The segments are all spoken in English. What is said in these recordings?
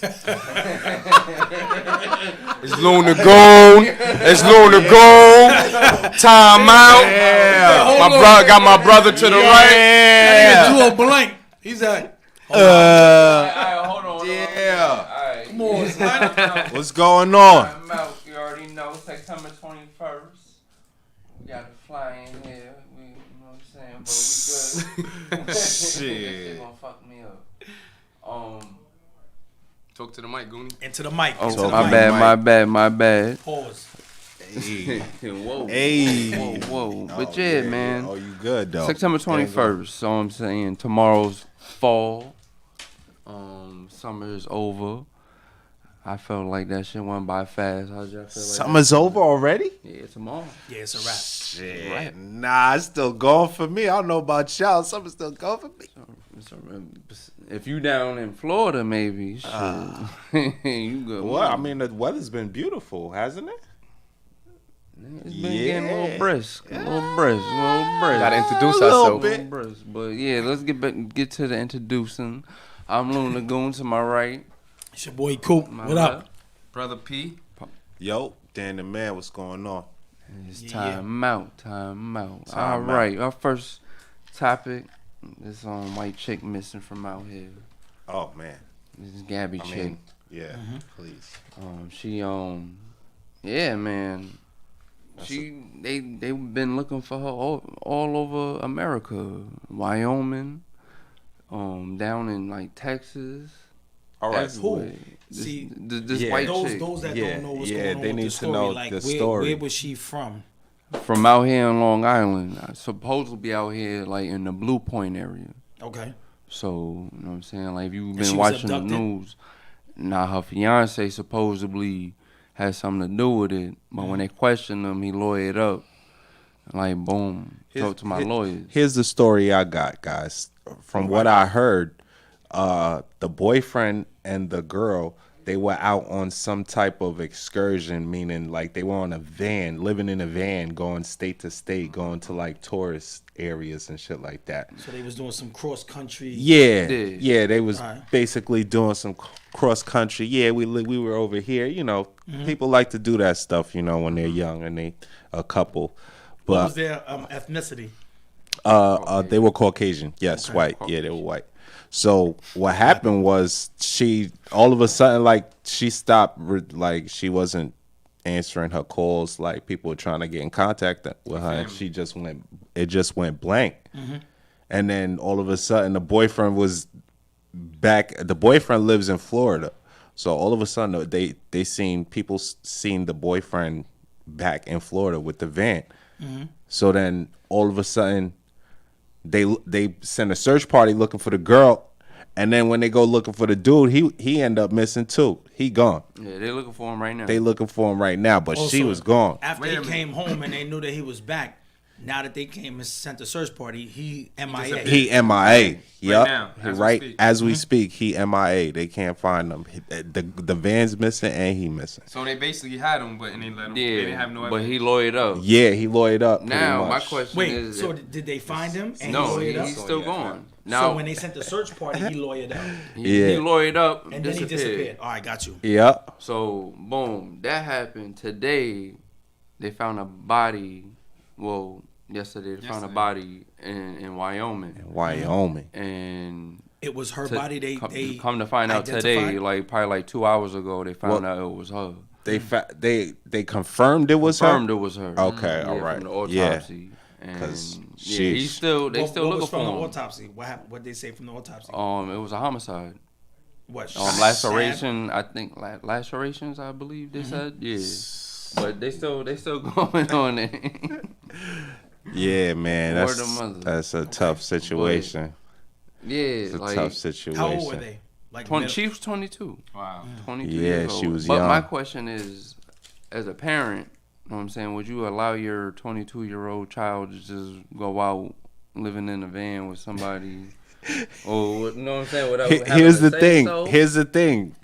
It's Luna Goon. It's Luna Goon. Timeout. Yeah. My brother got my brother to the right. That nigga drew a blank. He's like, hold on. Yeah. Right. Come on, son. What's going on? Timeout. You already know. September 21st. We got to fly in here. You know what I'm saying? But we good. Shit. This shit gonna fuck me up. Talk to the mic, Goonie. Into the mic. Oh, Into the my mic. bad, my bad. Pause. Hey. Whoa. Hey. Whoa. But Oh, yeah, man. Oh, you good though? September 21st. So I'm saying tomorrow's fall. Summer is over. I felt like that shit went by fast. How y'all feel like Summer's over already? Yeah, tomorrow. Yeah, it's a wrap. Shit. Right. Nah, it's still going for me. I don't know about y'all. Summer's still going for me. If you down in Florida, maybe shit. You good? Well, I mean, the weather's been beautiful, hasn't it? It's been getting a little brisk, a little brisk. Gotta introduce A little ourselves. bit. Brisk. But yeah, let's get to the introducing. I'm Luna Goon to my right. It's your boy Coop. My What up? left. Brother P. Yo, Dan the man, what's going on? It's Yeah. time out. All right, our first topic is white chick missing from out here. Oh man, This is Gabby chick. Yeah, please. She yeah, man. They've been looking for her all over America, Wyoming, down in like Texas. All right. everywhere. See, This yeah. white chick those that Yeah, don't know what's yeah, going on they with need the to story, know like the where, story. where was she from? from out here in Long Island, supposedly out here like in the Blue Point area. Okay. So, you know what I'm saying? Like, if you've she been was watching the abducted? news, her fiance supposedly had something to do with it. But when they questioned him, he lawyered up. Like, boom, talk to my lawyers. Here's the story I got, guys. From what I heard, the boyfriend and the girl, they were out on some type of excursion, meaning like they were on a van, living in a van, going state to state, going to like tourist areas and shit like that. So they was doing some cross country. Yeah, they was Alright. basically doing some cross country. Yeah, we were over here. You know, people like to do that stuff. You know, when they're young and they a couple. What was But their ethnicity? they were Caucasian. Yes, Okay. white. Yeah, they were white. So what happened was she all of a sudden like she stopped like she wasn't answering her calls, like people were trying to get in contact with her, and she just went blank. And then all of a sudden the boyfriend was back. The boyfriend lives in Florida, so all of a sudden they seen the boyfriend back in Florida with the van. So then all of a sudden they send a search party looking for the girl, and then when they go looking for the dude, he end up missing too. He gone. Yeah, they're looking for him right now. They looking for him right now, but she Also, was gone. After they came home and they knew that he was back, now that they came and sent a search party, he MIA. He MIA. Yep. now, as we right speak. as we speak, he MIA. They can't find him. The van's missing and he missing. So they basically had him, but and they let him. They didn't have no but evidence. he lawyered up. Yeah, he lawyered up. pretty Now, my much. question Wait, is... so did they find him? And no, he lawyered up? he's still gone. So Now, when they sent the search party, he lawyered up. he Yeah. lawyered up And then he disappeared. All right, got you. Yep. So, boom, that happened. Today, they found a body. Well, yesterday they found a body in Wyoming. Wyoming. And It was her to- body. They come to find out today, identified? like probably like 2 hours ago, they found out it was her. They confirmed it was Confirmed her. it was her. Okay, Yeah, all right. From the Yeah. autopsy. And 'Cause yeah, sheesh. he's still they What still was looking from the for him. autopsy? What happened? What they say from the autopsy? It was a homicide. What? Laceration, I think lacerations, I believe they said. Yeah. But they still going on it. Yeah, man. Word of mother. That's a tough situation. Yeah, It's a like tough situation. How old were they? Like 20, middle- she was 22. Wow. 22 Yeah, years she old. was But young. my question is, as a parent, you know what I'm saying, would you allow your 22-year-old child to just go out living in a van with somebody? Or, you know what I'm saying? Without having Here's to the say thing. so? Here's the thing.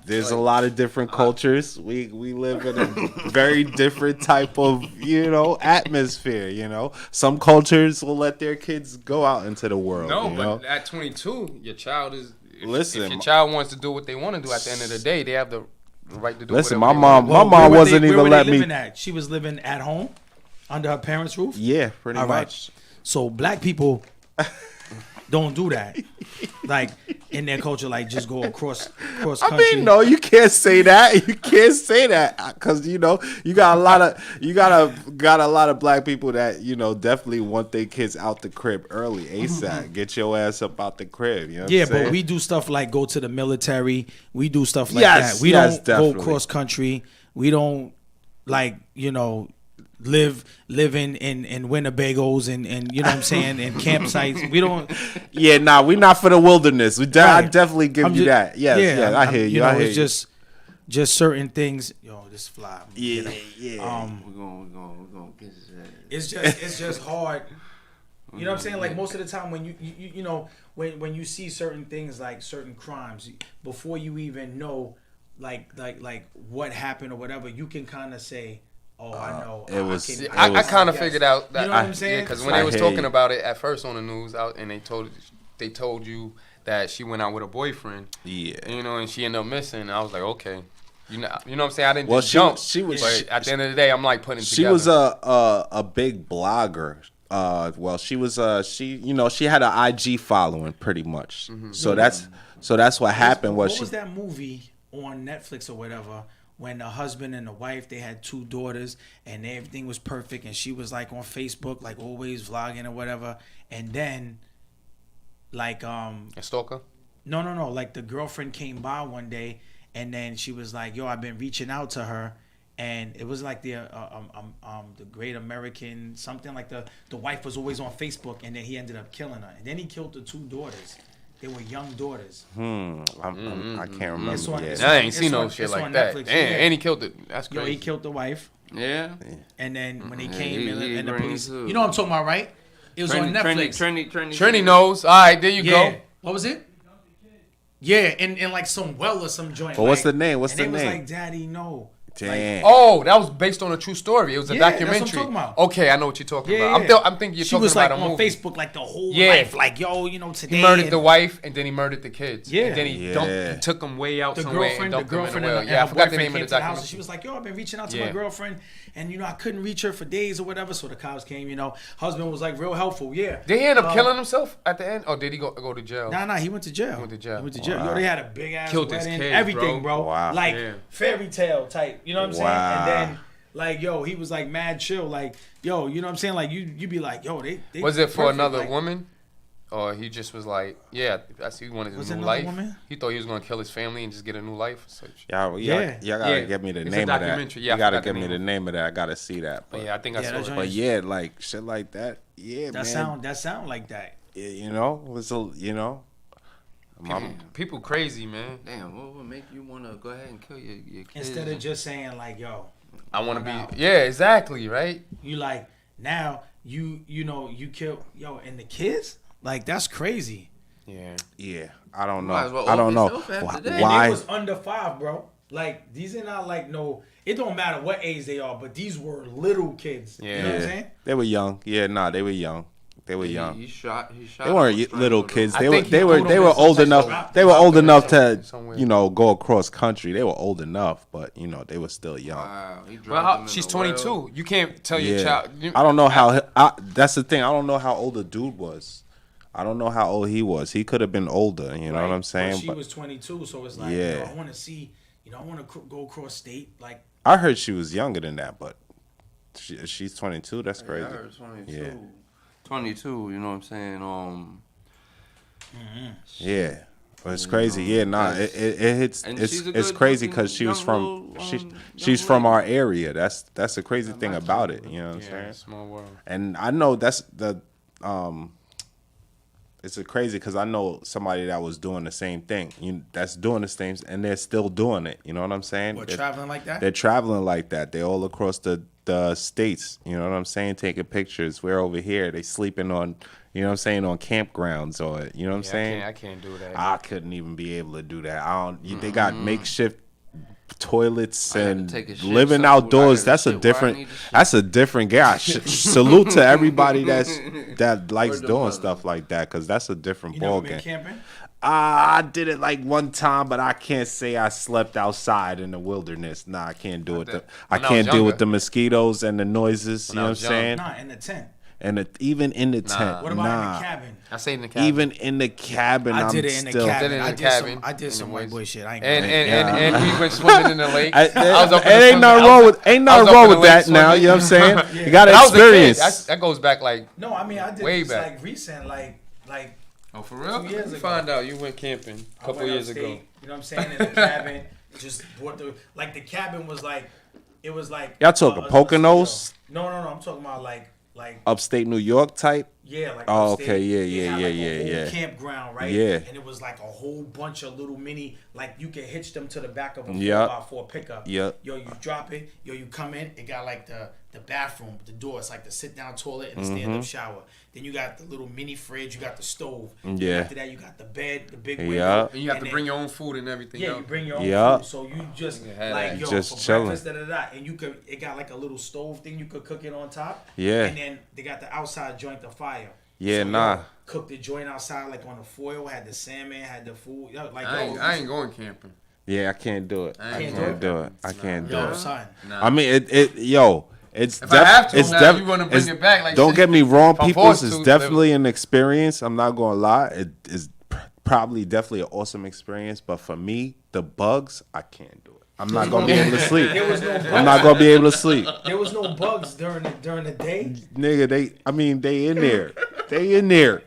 There's a Like, lot of different cultures. We live in a very different type of, atmosphere, Some cultures will let their kids go out into the world. No, you but know? at 22, your child is Listen, if your child wants to do what they want to do, at the end of the day, they have the right to do. Listen, whatever my they want. mom Where were wasn't they- even where were they letting me. living at? She was living at home under her parents' roof. Yeah, pretty All right. much. So black people don't do that. Like in their culture, like just go across I country. mean, no, you can't say that. You can't say that because you got a lot of black people that definitely want their kids out the crib early ASAP. Get your ass up out the crib. You know what I'm But saying? we do stuff like go to the military. We do stuff like Yes, that. We yes, don't definitely. go cross country. We don't live in Winnebagos and you know what I'm saying, and campsites. We don't. Yeah, nah, we not for the wilderness. I Right. definitely give I'm you ju- that. Yes, yeah, I hear you. I hear it's you. just certain things. Yo, this fly. Yeah. We're gonna get his ass. It's just hard. You know what I'm saying? Like most of the time when when you see certain things like certain crimes, before you even know like what happened or whatever, you can kind of say, "Oh, I know." I kind of figured out that. You know what I'm saying? Because when I they was hear talking you. about it at first on the news, and they told you that she went out with a boyfriend. Yeah. And she ended up missing. I was like, okay. You know what I'm saying? I didn't Well, just jump. but at the end of the day, I'm like putting it She together. was a big blogger. She was she had an IG following pretty much. Mm-hmm. So that's what happened. What was that movie on Netflix or whatever? When the husband and the wife, they had 2 daughters and everything was perfect, and she was like on Facebook, like always vlogging or whatever, and then like a stalker. no, like the girlfriend came by one day, and then she was like, "Yo, I've been reaching out to her," and it was like the Great American something, like the wife was always on Facebook, and then he ended up killing her, and then he killed the 2 daughters. They were young daughters. I can't remember. It's on- yet. it's I ain't seen on- no shit it's like on that. Netflix, And he killed it. That's Yo, crazy. he killed the wife, Yeah. and then when they Yeah, came he and the agreeing police, too. you know what I'm talking about, right? It was on Netflix. Trini knows. All right, there you Yeah. go. What was it? Yeah, in like some well or some joint. But what's like- the name? What's and the they was name? like, "Daddy, no." Damn. Oh, that was based on a true story. It was a Yeah, that's what I'm documentary. talking about. Okay, I know what you're talking Yeah, about. yeah. I'm thinking you're She talking was like about a on movie. Facebook like the whole Yeah. life, like, "Yo, today." He murdered and the wife, and then he murdered the kids. Yeah. And then he took them way out the somewhere girlfriend, and dumped them in and a well. the Yeah, I forgot the boyfriend name of came the to the house, and documentary. she was like, "Yo, I've been reaching out to Yeah. my girlfriend, and I couldn't reach her for days or whatever." So the cops came. Husband was like real helpful. Yeah. Did he end up killing himself at the end, or did he go to jail? Nah, he went to jail. He went to jail. He went to jail. Wow. Yo, they had a big ass Killed his wedding, kids, everything, bro. Wow. Like Yeah. fairy tale type. You know what I'm saying? Wow. And then like, yo, he was like mad chill. Like, yo, you know what I'm saying? Like, you be like, yo, they Was it for perfect, another like- woman? Or he just was like, yeah, I see he wanted Was a it new another life. woman? He thought he was going to kill his family and just get a new life. Such. Y'all Yeah. gotta Yeah. get me the It's a name of that. documentary. Yeah, I You gotta forgot the give me name the of it. name of that. I gotta see that. But yeah, I think I Yeah, saw that it. joint- But yeah, like shit like that. Yeah, That man. sound like that. It was People crazy, man. Damn, what would make you want to go ahead and kill your kids? Instead of just saying like, yo, I want to Wow. be. Yeah, exactly, right? you like now you kill and the kids, like that's crazy. Yeah. yeah. I don't know. Might as well I don't know off yourself after that. And why. they was under 5, bro. Like these are not like no. It don't matter what age they are, but these were little kids. You know what I'm saying? They were young. Yeah, nah, they were young. They were young. He shot. They weren't him, little strangled him. kids. I They were think he they were pulled they them were in some old type of enough. route. They were old enough to Somewhere. go across country. They were old enough, but they were still young. Wow, he Well, dropped him in she's the well. 22. You can't tell your Yeah. child. I don't know how. That's the thing. I don't know how old the dude was. I don't know how old he was. He could have been older. You know what I'm saying? But she was 22, so it's like, Yeah. I want to see. I want to go across state. Like, I heard she was younger than that, but she's 22. That's crazy. Yeah, I heard 22. Yeah. 22, you know what I'm saying? Yeah. But it's crazy. Yeah, nah. It hits. And It's she's a it's good crazy looking because she was young from little, she's young from lady. our area. That's the crazy thing That's about cool. it. You know what I'm Yeah, saying? small world. And I know that's the it's crazy because I know somebody that was doing the same thing. That's doing the same, and they're still doing it. You know what I'm saying? what, They're- traveling like that? They're traveling like that. They're all across the states. You know what I'm saying? Taking pictures. We're over here. They sleeping on, you know what I'm saying, on campgrounds or, you know what I'm saying? I can't do that. I couldn't even be able to do that. They got makeshift toilets I gotta and take a shit living somewhere. outdoors. I gotta That's a shit where I different. need to shit. That's a different guy. Salute to everybody that likes Word to doing mother. stuff like that, because that's a different You never ball been game. camping? I did it like one time, but I can't say I slept outside in the wilderness. Nah, I can't do it. that- I when I was can't deal with younger. the mosquitoes and the noises. When You I know what I'm was young. saying? Nah, in the tent. And even in the tent, What about in nah. the cabin? I stayed in the cabin. Even in the cabin, I I'm did it in the still. cabin. Did it in I the did cabin, some. I did in some the white woods. boy shit. I ain't And gonna- and we went swimming in the lake. I, I was up in it the ain't swim- nothing I wrong was- with ain't I was nothing up wrong in with the lake that now. You know what I'm saying? swimming. You gotta But I was a kid. experience. That goes back like No, I mean I did Way this back. like recent, like oh for real? 2 years ago. Find out you went camping a I couple went years upstate, ago. You know what I'm saying? In the cabin, just bought the the cabin was like, it was like. Y'all talking Poconos? studio. No, I'm talking about like Upstate New York type. yeah, like. Oh, upstate. okay, yeah, They yeah, had, yeah, like, yeah, a whole yeah. campground, right? Yeah. And it was like a whole bunch of little mini, like you could hitch them to the back of a Yeah. 4x4 pickup. Yeah. Yo, you drop it. Yo, you come in. It got like the bathroom, the door. It's like the sit down toilet and the stand up shower. Then you got the little mini fridge. You got the stove. Then Yeah. after that, you got the bed, the big Yeah. window. And you have to then- bring your own food and everything. yeah, yo. you bring your own Yeah. food, so you just You had like that. yo Just for chilling. breakfast, and you could. It got like a little stove thing you could cook it on top. Yeah. and then they got the outside joint of fire. Yeah, So, nah. yo, cooked the joint outside like on the foil. Had the salmon, had the food. Yo, like I ain't going camping. Yeah, I can't do it. I I ain't can't doing do it. I can't do yo, it. son. Nah. I mean, it's If I have to, it's now you wanna bring it back, like, don't shit, get me wrong, if I'm people. forced It's to, definitely an experience. I'm not gonna lie. It is probably definitely an awesome experience. But for me, the bugs, I can't do it. I'm not gonna be able to sleep. There was no I'm bugs. not gonna be able to sleep, There was no bugs during the day. nigga. They in there. They in there.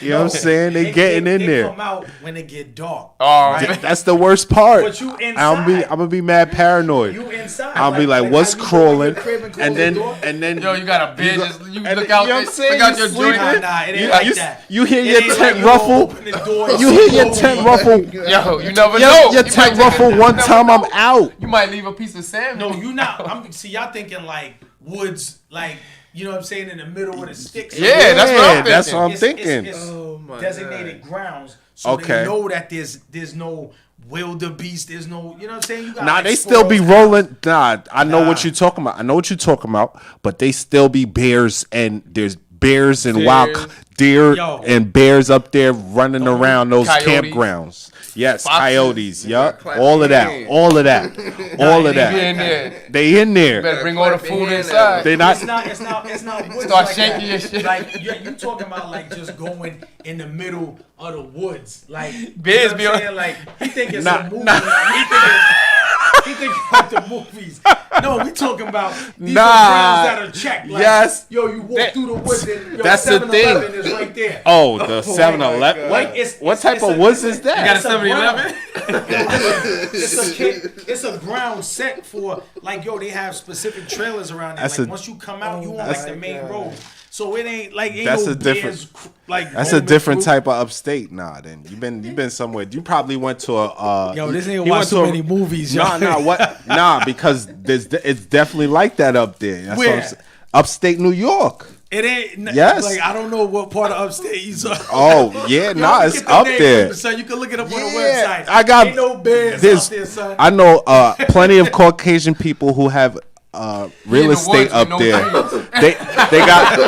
You know what I'm saying? They getting in They there. come out when it get dark. Oh, Right? man. That's the worst part. But you inside. I'm gonna be mad paranoid. You inside. I'll be like, how what's you go in crawling? your crib close And the door? then Yo, you got a bed. go- Just you and look you out. know what I'm saying? Look out You your sleeping. joint. Nah, it ain't You- like you- that. you hear It your ain't tent like ruffle? open the door and You see hear the your movie. tent ruffle. Yo, you never Your know. your You tent might take ruffle a- one you never time, I'm know. out. You might leave a piece of salmon. No, you not. See, y'all thinking like woods, like you know what I'm saying, in the middle of the sticks. Yeah, that's what I'm Yeah, that's thinking. what I'm thinking. It's Oh, my designated grounds, so Okay. they know that there's no wildebeest. There's no, you know what I'm saying. You got Nah, they still be rolling. Nah, I know what you're talking about. I know what you're talking about. But they still be bears, and there's bears and wild Bears. deer Yo. and bears up there running around those Coyotes. campgrounds. Yes, Foxes. coyotes. Yup, clap all of your that. hands. All of that. All of Be in that. there. They in there. Better bring all the Clap your food hand inside. They It's not. not woods Start like shaking that. your shit. Like you talking about like just going in the middle of the woods, like Bears you be know what on- I'm saying? Like he think it's Nah, a movie. nah. He think about the movies. No, we talking about these Nah. are grounds that are checked. Like, Yes. yo, you walk That- through the woods and yo, that's the 7-Eleven thing. is right there. Oh, the 7-Eleven. God. What? Like, it's- What it's- type it's of a- woods is that? You got a It's a 7-Eleven? It's a ground set for like yo. They have specific trailers around there. That's Like a- once you come out, you on That's- like the main road. So it ain't like ain't That's no a different- bears, like That's a roaming different through. type of upstate. Nah, then you've been somewhere. You probably went to a. Yo, this ain't you watch went so to a- many movies, Nah, yo. nah, what? Nah, because it's definitely like that up there. That's what I'm Where? saying. Upstate New York. It ain't. Yes. Like I don't know what part of upstate you saw. Oh yeah, Yo, nah, look it's at the up name, there. son. You can look it up on the Yeah, website. I got. Ain't no bears there's- out there, son. I know plenty of Caucasian people who have real in the estate woods up with no there. trees. They got.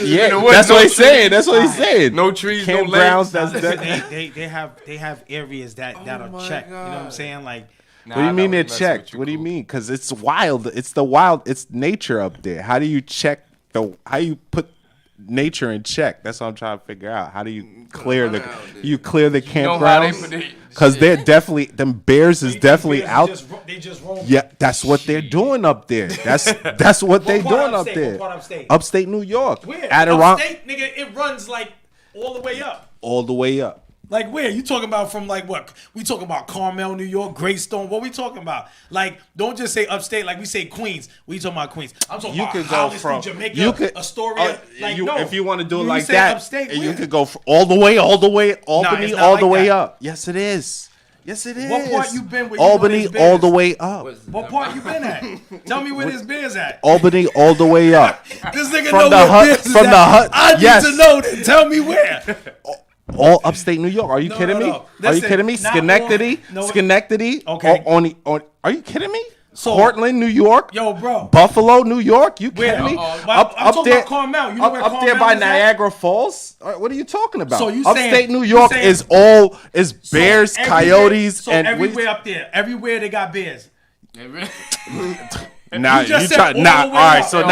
Yeah, the woods, that's no what he's trees. saying. That's what he's saying. No trees, no Campgrounds. lakes. That's that. They have areas that are my checked. You know what I'm God. saying? Like Nah, What do you I mean was they're messing checked? with you, What do you cool. mean? Because it's wild. It's the wild. It's nature up there. How do you check how you put nature in check? That's what I'm trying to figure out. How do you clear the out there. you clear the know how they campgrounds? put it- Because shit. they're definitely them bears is you think definitely bears out. They just roam. Yeah, that's what they're doing up there. That's what they're part doing up upstate? there. What part upstate? Upstate New York. Where? Adirondack, Upstate, nigga, it runs like all the way up. all the way up. Like where? You talking about from like what? We talking about Carmel, New York, Greystone. What we talking about? Like, don't just say upstate like we say Queens. We talking about Queens. I'm talking You about could go Holliston, from Jamaica, you could Astoria. Like, no. if you want to do it You like say that, upstate, you where? could go all the way, Albany, it's not all like the way that. up. Yes, it is. Yes, it is. What part you been where you know Albany, there's all bears? the way up. What part you been at? Tell me where this bears at. Albany, all the way up. This nigga From know the where hut- bears is from at. the hut- I need yes. to know that. Tell me where. All upstate New York. Are you kidding me? no. Are you Listen, kidding me? not Schenectady? all- no. Schenectady? Okay. Are you kidding me? So- Portland, New York? Yo, bro. Buffalo, New York? You Where? kidding me? I'm talking about Carmel. You know where up there Carmel by is at? Niagara Falls? What are you talking about? So you upstate saying- New you York saying- is So bears, everywhere- coyotes, so and everywhere up there. Everywhere they got bears. Now You just you said try all now. the way All right, up. so Yo,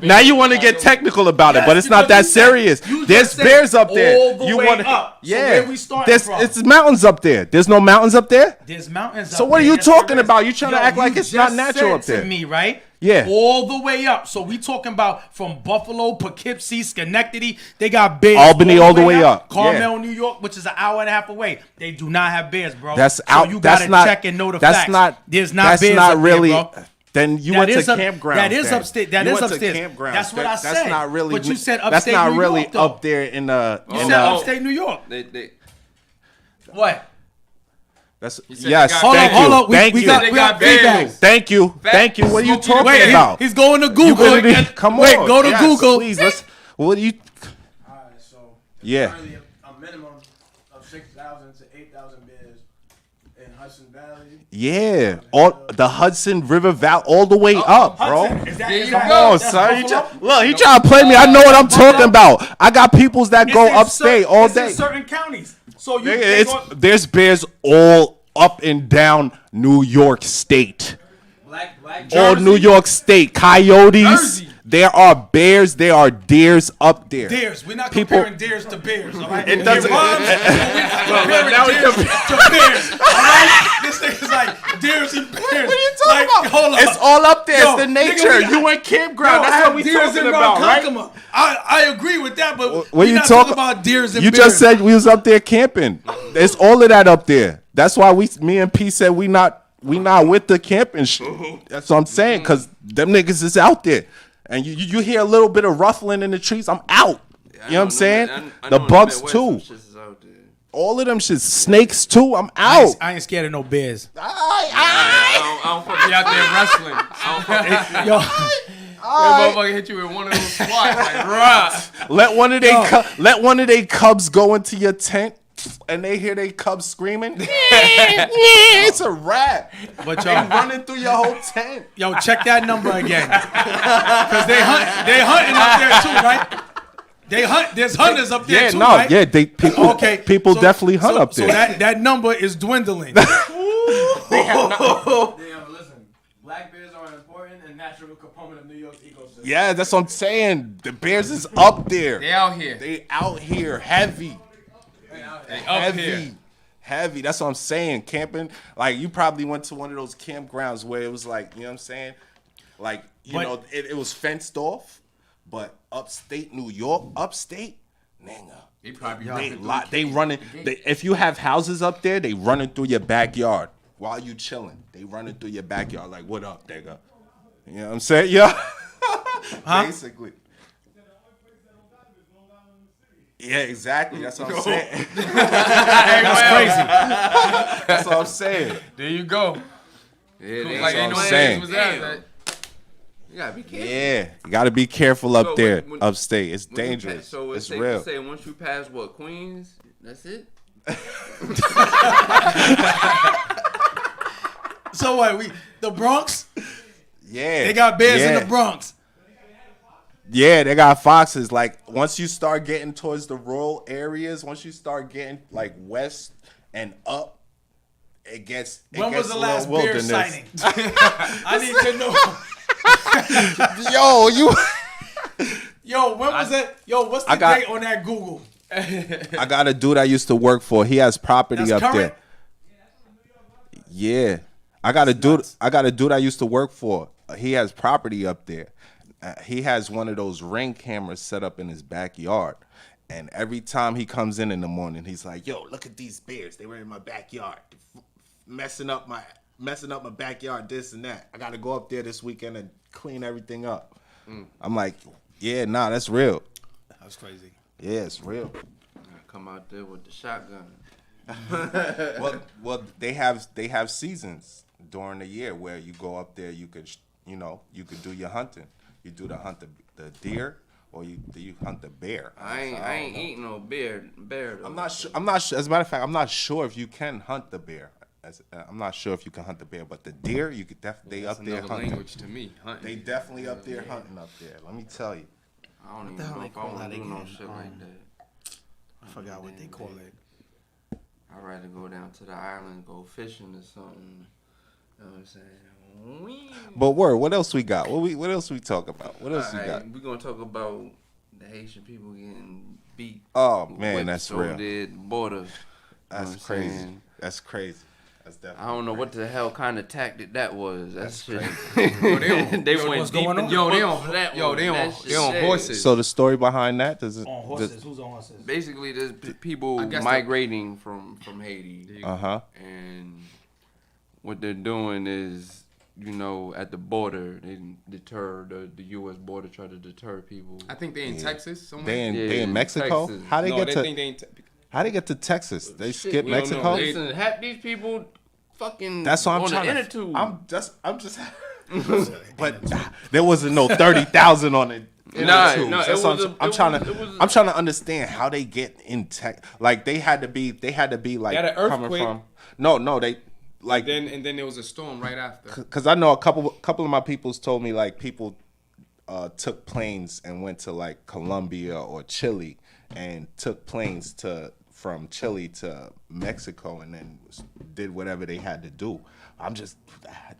now you want to get technical about it, Yes, but it's not because that serious. you There's just said bears up there. all the You way wanna- up. So yeah. where we starting from? It's mountains up there. There's no mountains up there. There's mountains up So what are there. you Yes, there talking is. about? You trying to act like you it's not just natural said up there. to me, right? Yeah. All the way up. So we talking about from Buffalo, Poughkeepsie, Schenectady. They got bears. Albany all the way up. Carmel, Yeah. New York, which is an hour and a half away. They do not have bears, bro. That's so out. You That's gotta not. check and know the that's facts. not. There's not That's bears not up really. there, bro. Then you That went to is up- campground. that is upstate- that you is went upstairs. To campground. That's what I That's said. not really. But you said That's upstate not New really York, though. up there in the. You in said the- upstate New York. They What? That's said yes. they got- Thank Hold you. on. Thank We you. got, They we got got feedback. bears. Thank you. Thank you. What are you Smoking the talking bears. about? He's going to You Google. gonna come Wait, on. go to Yes, Google. Please. Let's. What do you? All right, so Yeah. currently a minimum of 6,000 to 8,000 bears in Hudson Valley. Yeah. All the Hudson River Valley, all the way up, bro. Hudson, is that- There is you that- go. Come on, that's son. Buffalo? Look, he trying to play me. I know what I'm talking about. I got peoples that go It's in upstate cer- all it's in day. certain counties. So you There's bears all up and down New York State. Black All Jersey. New York State. Coyotes. Jersey. There are bears. There are deers up there. deers. We're not People- comparing deers to bears, all right? It doesn't- rhymes, but we're not comparing now we deers to bears, all right? This thing's like deers and bears. What are you talking about? Hold up. It's all up there. Yo, it's the nigga, nature. we got- You went campground. Yo, I That's have what we deers talking in about, right? Ronkonkoma. I agree with that, but What we're you not talking talking about deers and You bears. just said we was up there camping. There's all of that up there. That's why me and P said we not with the camping shit. That's what I'm saying, cause them niggas is out there, and you hear a little bit of ruffling in the trees. I'm out. You know what I'm saying? The bucks too. All of them shit. Snakes too. I'm out. I ain't scared of no bears. I don't fuck Be out there wrestling. Yo, That motherfucker hit you with one of those squats, like, rah. Let one of they cubs go into your tent, and they hear they cubs screaming. It's a wrap. but They yo, running through your whole tent. yo, check that number again, cause they hunting up there too, right? There's hunters up there Yeah, too, no, right? yeah, people so- definitely hunt so- up there. So that number is dwindling. Yeah, but listen, black bears are an important and natural component of New York's ecosystem. Yeah, that's what I'm saying. The Bears is up there. They out here. They out here heavy. They up Heavy. here. Heavy. That's what I'm saying. Camping. Like, you probably went to one of those campgrounds where it was like, you know what I'm saying? Like, But- it was fenced off, but upstate New York, nigga. They probably They running. If you have houses up there, they running through your backyard while you chilling. They running through your backyard like, what up, nigga? You know what I'm saying? Yeah. Basically. Yeah, exactly. That's what I'm saying. That's crazy. That's what I'm saying. There you go. Yeah, Like, what ain't I'm no saying. was that. you gotta be careful. Yeah, you got to be careful up So there, when- upstate. It's When you dangerous. so it's It's safe real. to say once you pass Queens, that's it. So what? The Bronx? Yeah, They got bears in yeah. the Bronx. Yeah, they got foxes. Like, once you start getting towards the rural areas, once you start getting like west and up, it gets. When was the a last little bear wilderness. sighting? I need to know. Yo, you. Yo, when was it? Yo, what's the I got- date on that Google? I got a dude I used to work for. He has property That's up current? there. Yeah, I got a dude I used to work for. He has property up there. He has one of those Ring cameras set up in his backyard, and every time he comes in the morning, he's like, "Yo, look at these bears. They were in my backyard, messing up my backyard. This and that. I got to go up there this weekend and clean everything up." I'm like, "Yeah, nah, that's real. That's crazy. Yeah, it's real." Come out there with the shotgun. Well, they have seasons during the year where you go up there. You could do your hunting. You do the hunt the deer or do you hunt the bear? I ain't eating no bear though. I'm not sure. I'm not sure. As a matter of fact, I'm not sure if you can hunt the bear. I'm not sure if you can hunt the bear, but the deer, you could definitely That's up there another hunting. language to me. Hunting. They definitely up there hunting up there. Let me tell you. I don't the even hell know they if I call want that to do no again? shit like that. I forgot what they call it. I'd rather go down to the island, go fishing or something. You know what I'm saying? Whee! But what else we got? What else we talk about? What else we got? We're gonna talk about the Haitian people getting beat. Oh man, whipped that's over real. the border. That's what I'm crazy. saying? That's crazy. That's definitely. I don't know what the hell kind of tactic that was. That's shit. Yo, they went what's deep going in on? the Yo, they book on for that yo, one. they on That shit they on sad. horses. So the story behind that does it? On horses. Who's on horses? Basically, there's people I guess migrating from Haiti, Uh-huh. and what they're doing is, at the border, they deter the U.S. border, try to deter people. I think they in Texas somewhere. They in Mexico? Texas. How they no, get they to think they in How they get to Texas? They Shit, skip we don't Mexico? know. Listen, half these people fucking That's what I'm on trying the inner to. tube. I'm just. But there wasn't no 30,000 on it. No, it That's was what I'm trying to understand how they get in tech. Like they had to be like They had an coming earthquake. from. No, they like And then there was a storm right after. because I know a couple of my peoples told me like people took planes and went to like Colombia or Chile and took planes from Chile to Mexico and then did whatever they had to do. I'm just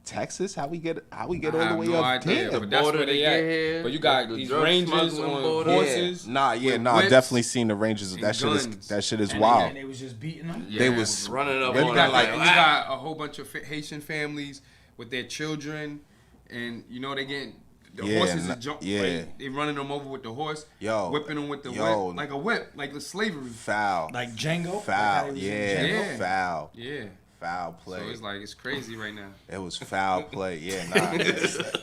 Texas. How we get all the I have way no up idea, there? but that's border where to they get at. here, But you got the these drug rangers smuggling on border. horses. Nah, I whips. definitely seen the Rangers. and That guns. shit is And wild. they was just beating them. Yeah. They was running up They on You got got them like like, you got a whole bunch of Haitian families with their children, and they getting the Yeah, horses. yeah. Like, they running them over with the horse, Yo, whipping them with the yo. whip, like a whip, like the slavery. foul, Like Django. Like how foul, they was in yeah, Django. Yeah. foul, Yeah. foul play. So it's like it's crazy right now. It was foul play. Yeah, nah,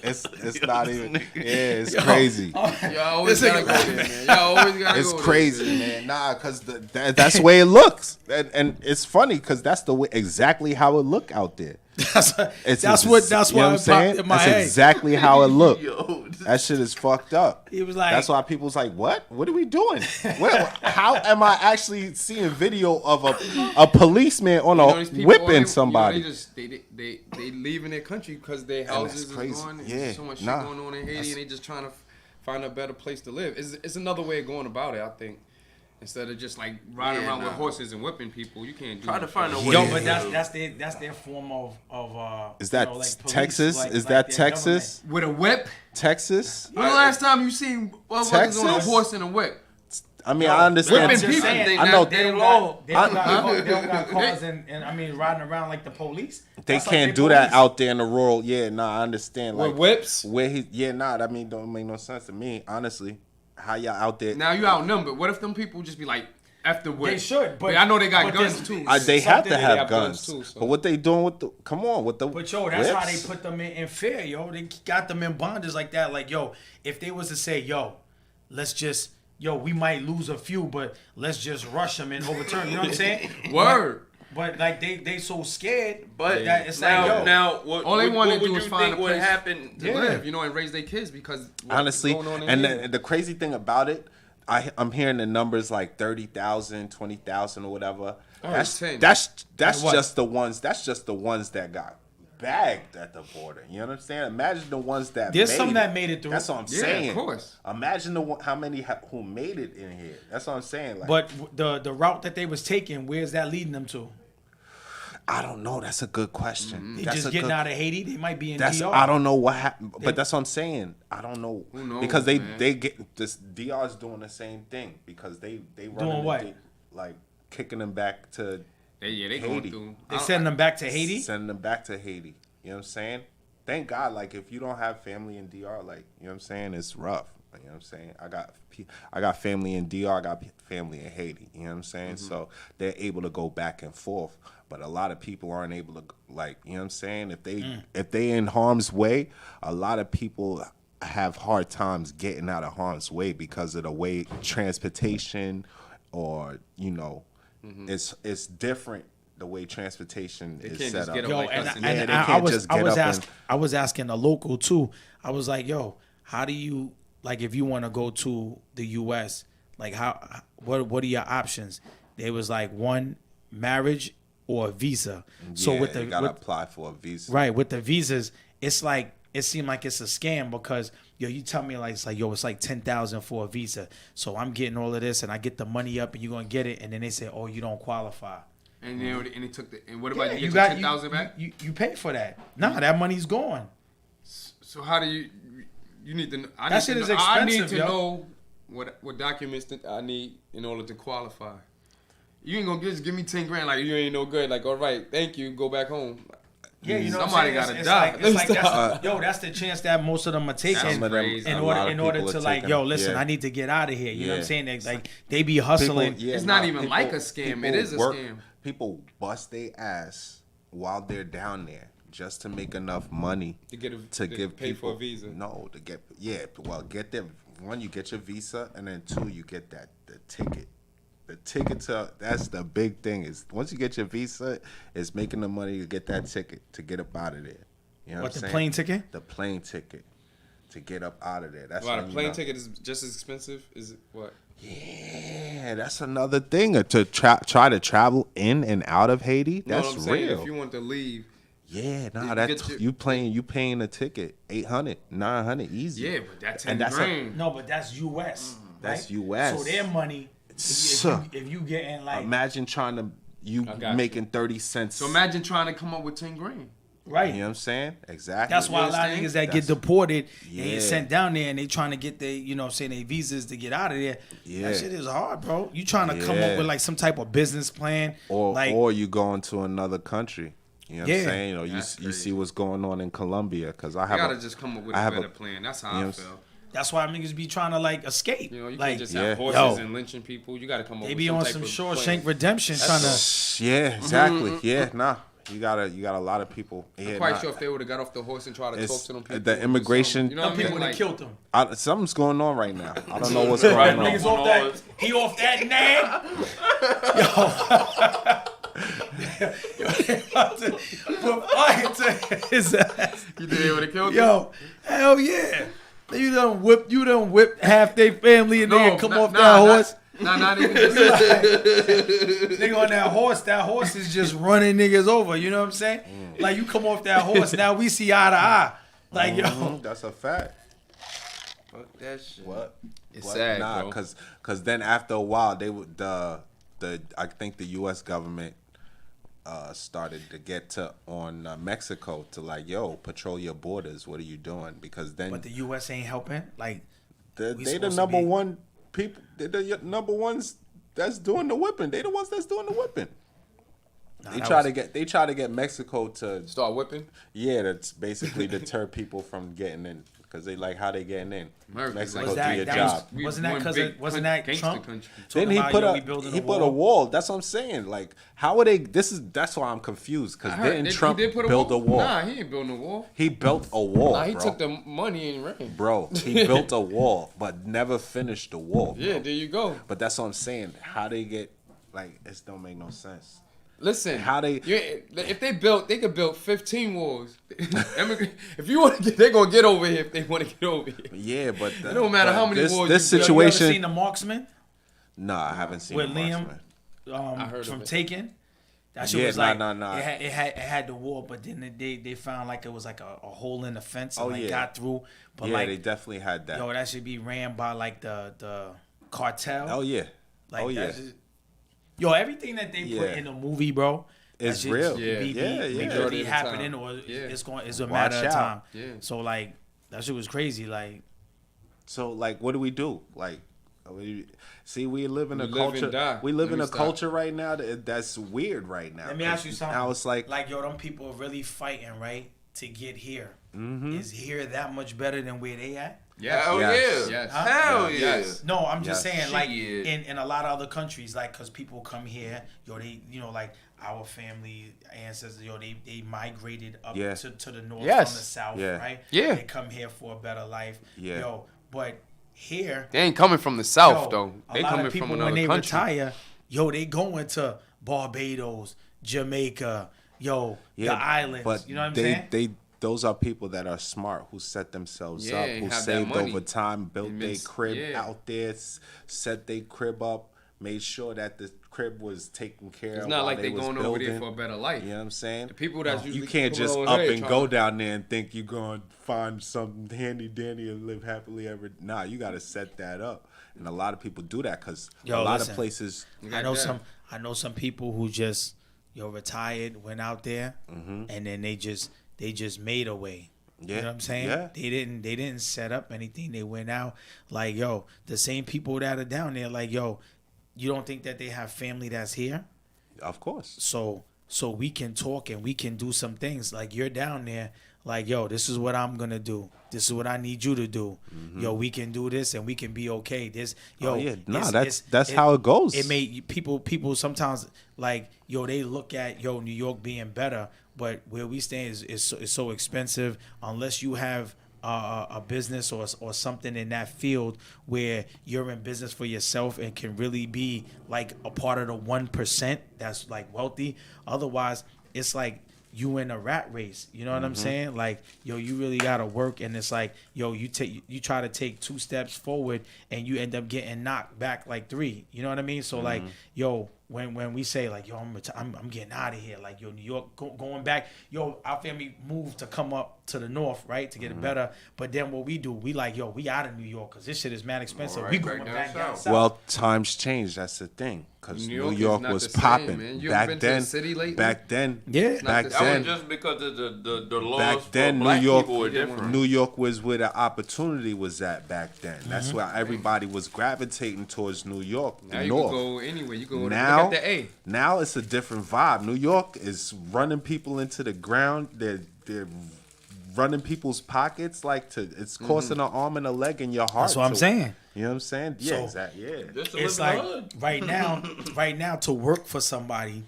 it's not even. Yeah, it's crazy. Y'all always gotta go there, man. Y'all always gotta It's go there. crazy, man. Nah, cause that's the way it looks, and it's funny cause that's the way exactly how it look out there. That's It's that's you why know what I'm it saying? popped in my That's head. exactly how it look. Yo, That shit is fucked up. He was like- that's why people's like, what? What are we doing? How am I actually seeing video of a policeman on These people, whipping somebody? They leaving their country because their that's houses is crazy. gone. And Yeah, so much shit nah. going on in Haiti, and they just trying to find a better place to live. It's another way of going about it, I think. Instead of just like riding around with horses and whipping people, you can't do Try to that find a shit. way. Yo, but that's their form of Is that police, Texas? like- Is like that their Texas? With a whip. Texas? When the last time you seen was on a Texas? horse and a whip? I mean, I understand. whipping people. I know They don't got, they don't got cars and I mean riding around like the police. they That's like can't they do that police. out there in the rural. Yeah, nah, I understand. With Like whips? where I mean, don't make no sense to me, honestly. How y'all out there? Now you outnumbered. What if them people just be like, F the whip? They should, but I know they got but guns there's- too. They have to something- have have guns. guns too, so. But what they doing with the? Come on, with the. But yo, that's how they whips? put them in fear, yo. They got them in bondage like that. Like, yo, if they was to say, yo, we might lose a few, but let's just rush them and overturn. You know what I'm saying? Word. But like they so scared, But that it's now, like, yo, now, what, All they what, want what to would do you is find a think would place happen? to live, and raise their kids because what's Honestly, going on in and Haiti. the crazy thing about it, I'm hearing the numbers like 30,000, 20,000 or whatever. it's 10. That's What? just the ones. That's just the ones that got bagged at the border. You know what I'm saying? Imagine the ones that There's made some it. that made it through. That's what I'm Yeah, saying. of course. Imagine how many who made it in here. That's what I'm saying. Like, but the route that they was taking, where's that leading them to? I don't know. That's a good question. They That's just a getting good- out of Haiti. They might be in That's DR. I don't know what happened, but that's what I'm saying. I don't know Who knows, because man? they get this DR's doing the same thing because they running Doing what? like kicking them back to they Haiti. going through. They sending them back to Haiti. sending them back to Haiti. You know what I'm saying? Thank God, like if you don't have family in DR, like you know what I'm saying, it's rough. You know what I'm saying? I got family in DR, I got family in Haiti. You know what I'm saying? So they're able to go back and forth. But a lot of people aren't able to, like, you know what I'm saying? If they in harm's way, a lot of people have hard times getting out of harm's way because of the way transportation or it's different the way transportation is can't set just up. get Yo, like and, us in and Yeah, they I can't was just I get was up asking a local too. I was like, yo, how do you like if you want to go to the U.S., like what are your options? They was like one, marriage or a visa. So with the you gotta apply for a visa. Right, with the visas, it's like it seemed like it's a scam because you tell me like it's like it's like 10,000 for a visa. So I'm getting all of this and I get the money up and you're gonna get it, and then they say, oh, you don't qualify. And then and they took the and what about you you get got your 10,000 back? You pay for that. Nah, that money's gone. So how do you need to? I That need shit to is know, I need expensive, to yo. know what documents that I need in order to qualify. You ain't gonna just give me 10 grand like you ain't no good. Like, all right, thank you, go back home. Yeah, you know somebody what I'm saying? gotta die. It's like that's the chance that most of them are taking crazy. in order to like, yo, listen, I need to get out of here. You know what I'm saying? Like they be hustling. It's not even like a scam. It is a scam. People bust their ass while they're down there just to make enough money to give pay people for a visa. No, to get get them. One, you get your visa, and then two, you get the ticket. The ticket that's the big thing is once you get your visa, it's making the money to get that ticket to get up out of there. You know what I'm saying? Plane ticket? The plane ticket to get up out of there. That's a plane ticket is just as expensive. Is it what? Yeah, that's another thing to try to travel in and out of Haiti. That's what I'm saying? real. If you want to leave. Yeah, you paying a ticket $800, $900 easy. Yeah, but that's $10,000. No, but that's U.S. That's right? U.S. So their money, if you getting like, imagine trying to making 30 cents. So imagine trying to come up with $10,000. Right. You know what I'm saying? Exactly. That's why a lot of niggas that get deported and get sent down there and they trying to get their, their visas to get out of there. Yeah. That shit is hard, bro. You trying to come up with like some type of business plan. Or you going to another country. You know what I'm saying? You see what's going on in Colombia. Because I gotta just come up with a better plan. That's how I feel. That's why niggas be trying to like escape. You like, can't just have horses and lynching people. You gotta come up with some They be on some Shawshank Redemption trying to. Yeah, exactly. Yeah, nah. You got a lot of people. I'm quite sure if they would have got off the horse and tried to talk to them people. The immigration. You know what I mean? People would have killed them. Something's going on right now. I don't know what's going on. Niggas off that. He off that name. Put fire to his ass. You think they would have killed him? Yo, hell yeah. You done whipped half their family and they come off that horse. Not even just Nigga on that horse is just running niggas over, you know what I'm saying? Like you come off that horse, now we see eye to eye. Like yo. That's a fact. Fuck that shit. What? It's sad, bro. Cause then after a while they would I think the U.S. government started to get on Mexico to like, yo, patrol your borders. What are you doing? Because then. But the U.S. ain't helping. Like they the number one people. They the number ones that's doing the whipping. They the ones that's doing the whipping. They try to get Mexico to start whipping. Yeah, that's basically deter people from getting in. Because they like how they getting in. Mexico do your job. Wasn't that Trump? Then he put a wall. That's what I'm saying. Like, how are they? That's why I'm confused. Because didn't Trump build a wall? Nah, he ain't building a wall. He built a wall. Nah, he took the money and ran. Bro, he built a wall, but never finished the wall. Yeah, there you go. But that's what I'm saying. How they get like it don't make no sense. Listen, if they could build 15 walls. If you want to get, they're gonna get over here if they want to get over here. Yeah, but it don't matter how many walls. This situation. You ever seen The Marksman? No, I haven't seen with The Liam. Marksman. I heard from Taken. That shit was like it had the wall, but then they found like it was like a hole in the fence and got through. But like they definitely had that. Yo, that should be ran by like the cartel. Oh yeah. Like yo, everything that they put in the movie, bro, it's real. Be really happening, or it's a matter of time. Yeah. So like that shit was crazy. Like, so like, what do we do? Like, see, we live in a culture. We live in a culture right now that's weird right now. Let me ask you something. Now it's like yo, them people are really fighting right to get here. Mm-hmm. Is here that much better than where they at? Yeah. Hell yeah. Yes. Hell yeah. Yes. No, I'm just saying, like, in a lot of other countries, like, because people come here, yo, they, like, our family ancestors, yo, they migrated up to the north from the south, right? Yeah. They come here for a better life. Yeah. Yo, but here. They ain't coming from the south, though. They coming from another when they country. retire, yo, they going to Barbados, Jamaica, the islands. But you know what I'm saying? those are people that are smart, who set themselves Yeah, up, and who have that saved money. over time, built their crib Yeah. out there, set their crib up, made sure that the crib was taken care It's of. not while like they was going building. over there for a better life. You know what I'm saying? The people that's usually you can't coming just over up here and trying go to- down there and think you're going to find something handy dandy and live happily ever. Nah, you got to set that up, and a lot of people do that because a lot of places. I know some people who just retired, went out there, and then they just made a way. Yeah. You know what I'm saying? Yeah. They didn't set up anything. They went out like, yo, the same people that are down there, like, yo, you don't think that they have family that's here? Of course. So we can talk and we can do some things. Like, you're down there, like, yo, this is what I'm gonna do. This is what I need you to do. Yo, we can do this and we can be okay. This, yo, that's how it goes. It made people sometimes like, yo, they look at New York being better, but where we stay is so expensive. Unless you have a business or something in that field where you're in business for yourself and can really be like a part of the 1% that's like wealthy. Otherwise, it's like you in a rat race. You know what I'm saying? Like, yo, you really gotta work, and it's like, yo, you try to take 2 steps forward and you end up getting knocked back like 3. You know what I mean? So like, yo, when we say like, yo, I'm getting out of here, like, yo, New York going back, yo, our family moved to come up to the north, right, to get it better. But then what we do, we like, yo, we out of New York because this shit is mad expensive. Right, we right going down back down south. south. Well, times change. That's the thing. Because New New York York is not was the same, popping man. You ever back been to the then. city lately? Back then, Yeah. back the- That was then, just because of the laws back then, for New black York, people were different. New York was where the opportunity was at back then. That's where everybody was gravitating towards New York, Now the you North. can go anywhere. You go Now, look at the A. now it's a different vibe. New York is running people into the ground. They're running people's pockets it's costing an arm and a leg in your heart. That's what I'm saying. You know what I'm saying? Yeah, So- exactly. Yeah. Just to It's live in like the hood. right now to work for somebody.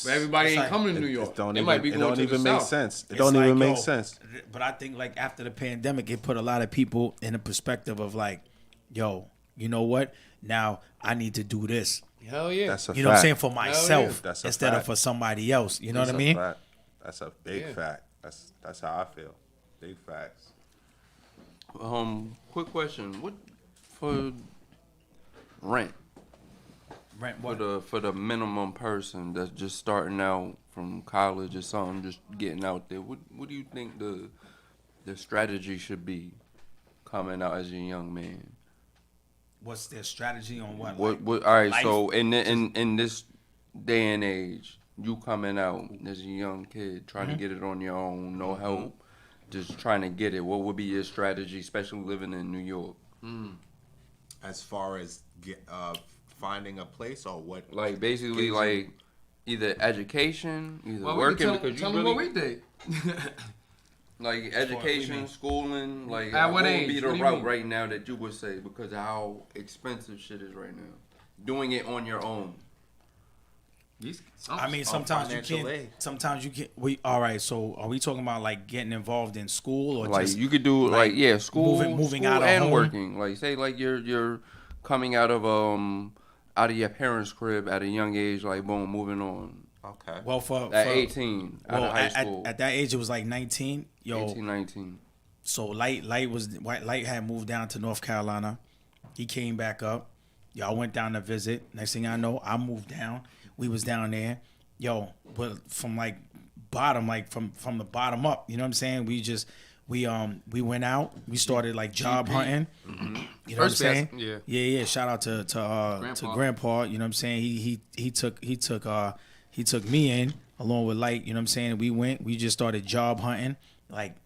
But everybody It's ain't like- coming to New York. It don't They even, might be it going don't to even the make south. sense. It It's don't like, even make yo, sense. But I think like after the pandemic, it put a lot of people in a perspective of like, yo, you know what? Now I need to do this. Hell yeah. That's a You know what I'm fact. saying? For myself That's a instead of fact. for somebody else. You know That's what I a mean? fact. That's a big Yeah. fact. That's how I feel. Big facts. Quick question: What for rent Rent for what? the minimum person that's just starting out from college or something, just getting out there? What do you think the strategy should be coming out as a young man? What's their strategy on what? What all right, life? so in this day and age, you coming out as a young kid trying to get it on your own, no help, just trying to get it. What would be your strategy, especially living in New York? As far as finding a place or what? Like basically Gives like either education, either Well, working we can because tell you them really what we did. like education, schooling, like At what would age? be the What do you route mean? right now that you would say because of how expensive shit is right now. Doing it on your own. I mean, sometimes you financial can't. aid. Sometimes you can't. All right. So, are we talking about like getting involved in school or Like just you could do like, school, moving school out of and home? working. Like say like you're coming out of your parents' crib at a young age, like boom, moving on. Okay. Well, for At 18, out well, of high school. at that age, it was like 19. Yo, 18, 19. so Light had moved down to North Carolina. He came back up. Y'all went down to visit. Next thing I know, I moved down. We was down there. Yo, but from like bottom, like from the bottom up. You know what I'm saying? We went out. We started like job hunting. You know First what I'm saying? best, Yeah. Shout out to Grandpa. You know what I'm saying? He took me in along with Light. You know what I'm saying? We just started job hunting, like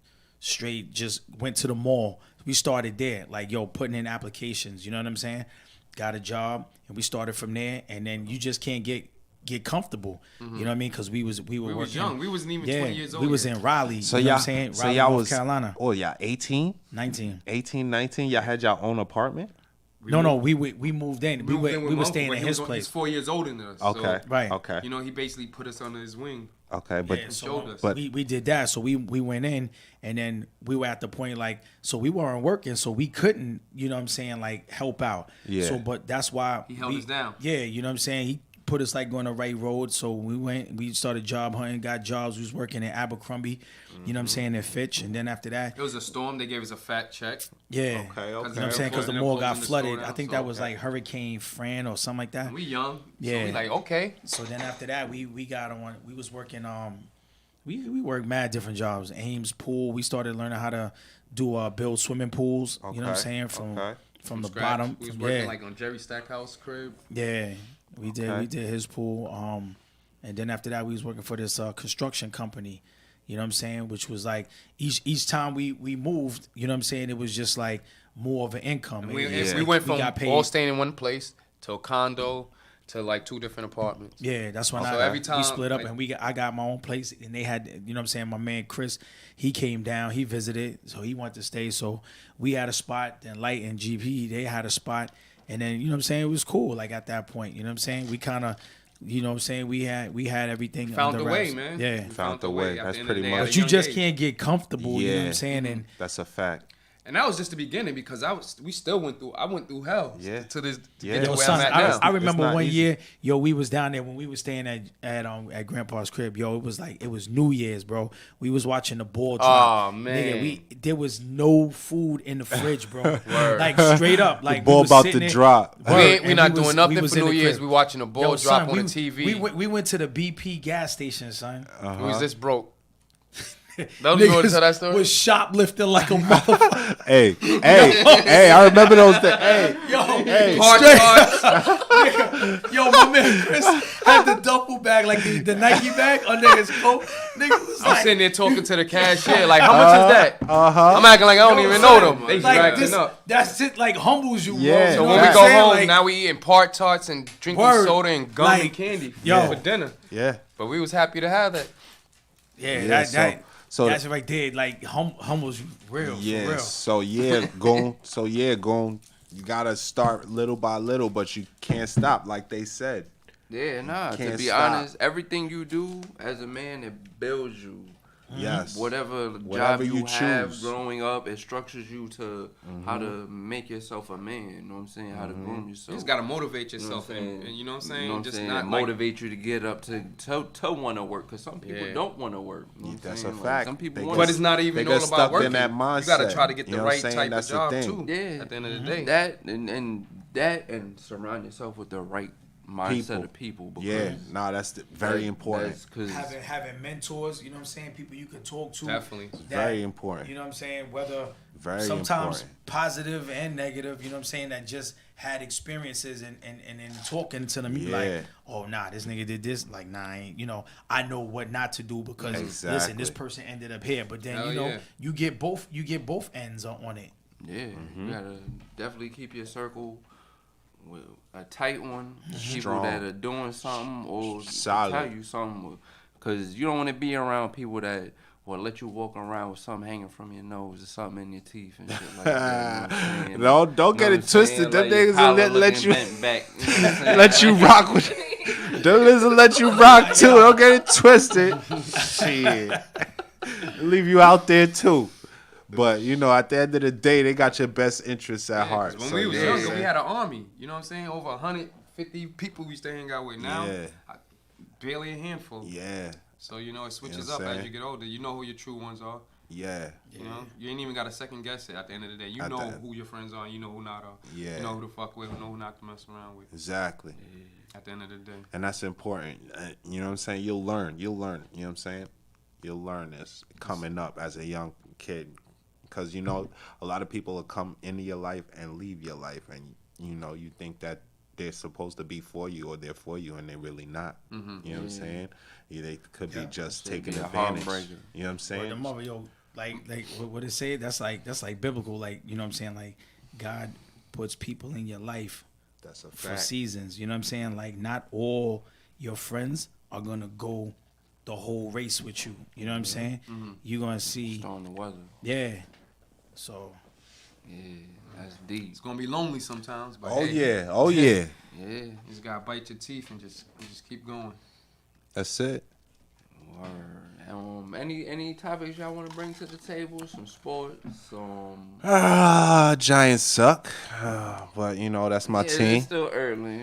straight. Just went to the mall. We started there, like putting in applications. You know what I'm saying? Got a job, and we started from there. And then you just can't get comfortable. You know what I mean? Because we were We working. was young. We wasn't even 20 years old. We was yet. in Raleigh. So you know y'all, what I'm saying? so Raleigh, y'all North was, Carolina. Oh, y'all 18? 19. 18, 19? Y'all had your own apartment? No, we moved in. We moved in with were my staying uncle, in but his He's place. 4 years older than us. Okay. So, Right. Okay. you know, he basically put us under his wing. Okay. But Yeah, so showed us. But- we did that. So we went in, and then we were at the point like, so we weren't working, so we couldn't, you know what I'm saying, like help out. Yeah. So but that's why He held us down. Yeah, you know what I'm saying. put us like on the right road. So we started job hunting, got jobs. We was working at Abercrombie, you know what I'm saying, at Fitch. And then after that, It was a storm. They gave us a fat check. yeah. Okay, You know what I'm okay. saying? Because the They're mall got closing the store flooded. down, I think so that was okay. like Hurricane Fran or something like that. And we young. Yeah. So we like, okay. So then after that, we got on. We was working. We worked mad different jobs. Ames pool. We started learning how to build swimming pools. You know what I'm saying? From the Scratch. bottom. We was from- working yeah. like on Jerry Stackhouse crib. Yeah, we did. Okay. We did his pool. And then after that, we was working for this construction company. You know what I'm saying? Which was like each time we moved. You know what I'm saying? It was just like more of an income. And we, It was we like went from got paid. all staying in one place to a condo to like 2 different apartments. Yeah, that's when So every time, we split up like- and I got my own place and they had, you know what I'm saying, my man Chris, he came down, he visited, so he wanted to stay. So we had a spot, then Light and GP, they had a spot, and then, you know what I'm saying, it was cool like at that point, you know what I'm saying? We kind of, you know what I'm saying, we had everything Found under the way, wraps. man. Yeah. We Found the way. at That's the end of pretty the day, much- at a But you young just age. can't get comfortable, you know what I'm Yeah. saying? And That's a fact. And that was just the beginning because we still went through. I went through hell. Yeah. To this. To Yeah. get to Yo, where son, I'm at I now. remember It's not one easy. year, we was down there when we was staying at Grandpa's crib. Yo, it was New Year's, bro. We was watching the ball drop. Oh, man. Nigga, there was no food in the fridge, bro. Word. Like straight up, like ball we was about sitting to there- drop. We Word, and not we doing nothing was for in New the Year's. crib. We watching the ball Yo, drop son, on the TV. We went to the BP gas station, son. We was this broke. Don't you want to tell that story? Was shoplifting like a motherfucker. Hey, I remember those days. Hey, Yo, Hard straight- cards. Yo, my man Chris had the duffel bag, like the Nike bag under his coat. Nigga was I'm like, sitting there talking to the cashier like, how much is that? I'm acting like I don't even know them. They like acting this, up. that's it, like humbles you, bro. Yeah. You So know when what we I'm go saying? home, Like, now we eating part tarts and drinking Word. soda and gum Like, and candy yo. for dinner. yeah. But we was happy to have that. yeah, so that's right there. Like humbles you real, for Yeah. real. So going. You gotta start little by little, but you can't stop, like they said. Yeah, nah. To Can't be stop. honest, everything you do as a man, it builds you. Yes. Whatever Whatever job you you have choose. growing up, it structures you to how to make yourself a man. You know what I'm saying? How to groom You yourself. just gotta motivate You know yourself, what I'm saying? and you know what I'm You saying. know what I'm Just saying? not And like motivate you to get up to want to work. Because some people Yeah. don't want to work. You know what I'm That's a saying? Like, fact. some people They want But get- it's not they even get all stuck about in working. that You gotta mindset. try to get You the know what I'm right saying? type That's of the job thing. too. Yeah. At the end of the day, that and surround yourself with the right mindset of people. Because Yeah. Nah, that's very important. Because Having mentors, you know what I'm saying? People you can talk to. definitely. Very important. You know what I'm saying? Whether Very sometimes important. positive and negative, you know what I'm saying, that just had experiences and talking to them, you be like, Yeah. oh nah, this nigga did this, like nah, I ain't, you know, I know what not to do because listen, Exactly. this person ended up here. But then Hell you know, yeah. you get both ends on it. yeah, you gotta definitely keep your circle with a tight one. People Strong. that are doing something or Solid. tell you something, because you don't want to be around people that will let you walk around with something hanging from your nose or something in your teeth and shit like that. You know what I'm saying? Don't get You know it what I'm twisted. saying? Them Like your niggas will collar let looking you bent back, you know what I'm saying? let you rock with. Them niggas will let you rock too. Don't get it twisted. Shit, leave you out there too. But you know, at the end of the day, they got your best interests at Yeah, heart. 'cause when So, we was yeah. younger, we had an army. You know what I'm saying? Over 150 people we used to hang out with. Now, Yeah. barely a handful. Yeah, So you know it switches what up I'm as saying? you get older. You know who your true ones are. yeah, You know, you ain't even got to second guess it. At the end of the day, you At know the- who your friends are. You know who not are. Yeah. You know who to fuck with. You know who not to mess around with. exactly. At the end of the day. And that's important. You know what I'm saying? You'll learn. You know what I'm saying? You'll learn this coming up as a young kid. Because, you know, a lot of people will come into your life and leave your life. And, you know, you think that they're supposed to be for you or they're for you, and they're really not. Mm-hmm. You know what I'm saying? Yeah, they could be just taking be a advantage. heartbreaker. You know what I'm Or the saying? mother, yo, like what it say? That's like biblical. Like, you know what I'm saying? Like, God puts people in your life That's a for fact. seasons. You know what I'm saying? Like, not all your friends are gonna go the whole race with you. You know what I'm saying? You're gonna see, On the weather. yeah. So Yeah, that's deep. It's gonna be lonely sometimes. But Oh, hey, yeah. Oh, yeah. Yeah. You just gotta bite your teeth and just keep going. That's it. Word. Any topics y'all want to bring to the table? Some sports, Giants suck, but that's my team. It's still early.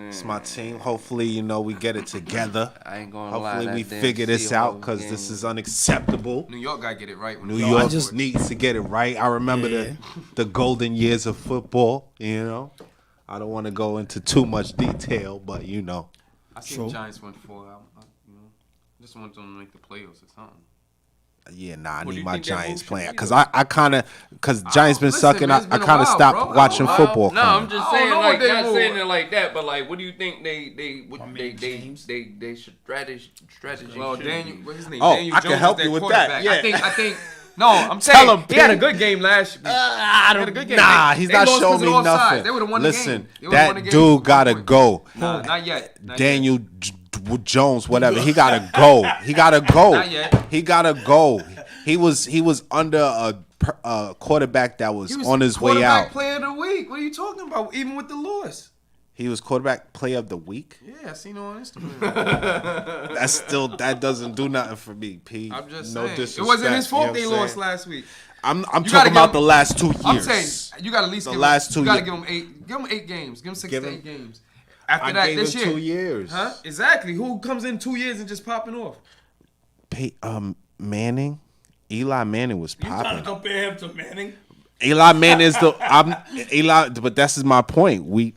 It's my team. Hopefully, we get it together. I ain't gonna lie. Hopefully, we figure this out because this is unacceptable. New York gotta get it right. New York just needs to get it right. I remember the golden years of football. I don't want to go into too much detail, but I seen the Giants went for. Just want them to make the playoffs or something. Yeah, I need my Giants playing because because Giants been sucking. Man, I kind of stopped watching football. No, I'm just saying not saying it like that, but what do you think they strategy? Well, Daniel, what's his name? Oh, Daniel I Jones can help is you their with that. quarterback. Yeah. I think. No, I'm saying he had a good game last week. I don't. He had a good game. Nah, They he's not lost showing 'cause me of offsides. nothing. They would've won Listen, the game. They would've won that the game dude with gotta 1 point. go. Nah, not yet. Daniel Jones, whatever. He gotta go. He gotta go. Not yet. He gotta go. He was under a quarterback that was on his way out. Quarterback player of the week. What are you talking about? Even with the loss. He was quarterback player of the week. Yeah, I seen it on Instagram. That doesn't do nothing for me, P. I'm just no saying. disrespect. It wasn't his fault they lost last week. I'm gotta talking about give the him- last 2 years. I'm saying you got to at least The give last him, 2 you gotta years. give him 8. Give him 8 games. Give him 6 Give to him- 8 games. After I that, gave this him year, 2 years. huh? Exactly. Who comes in 2 years and just popping off? Manning. Eli Manning was You trying to popping. compare him to Manning? Eli Manning is Eli, but this is my point. When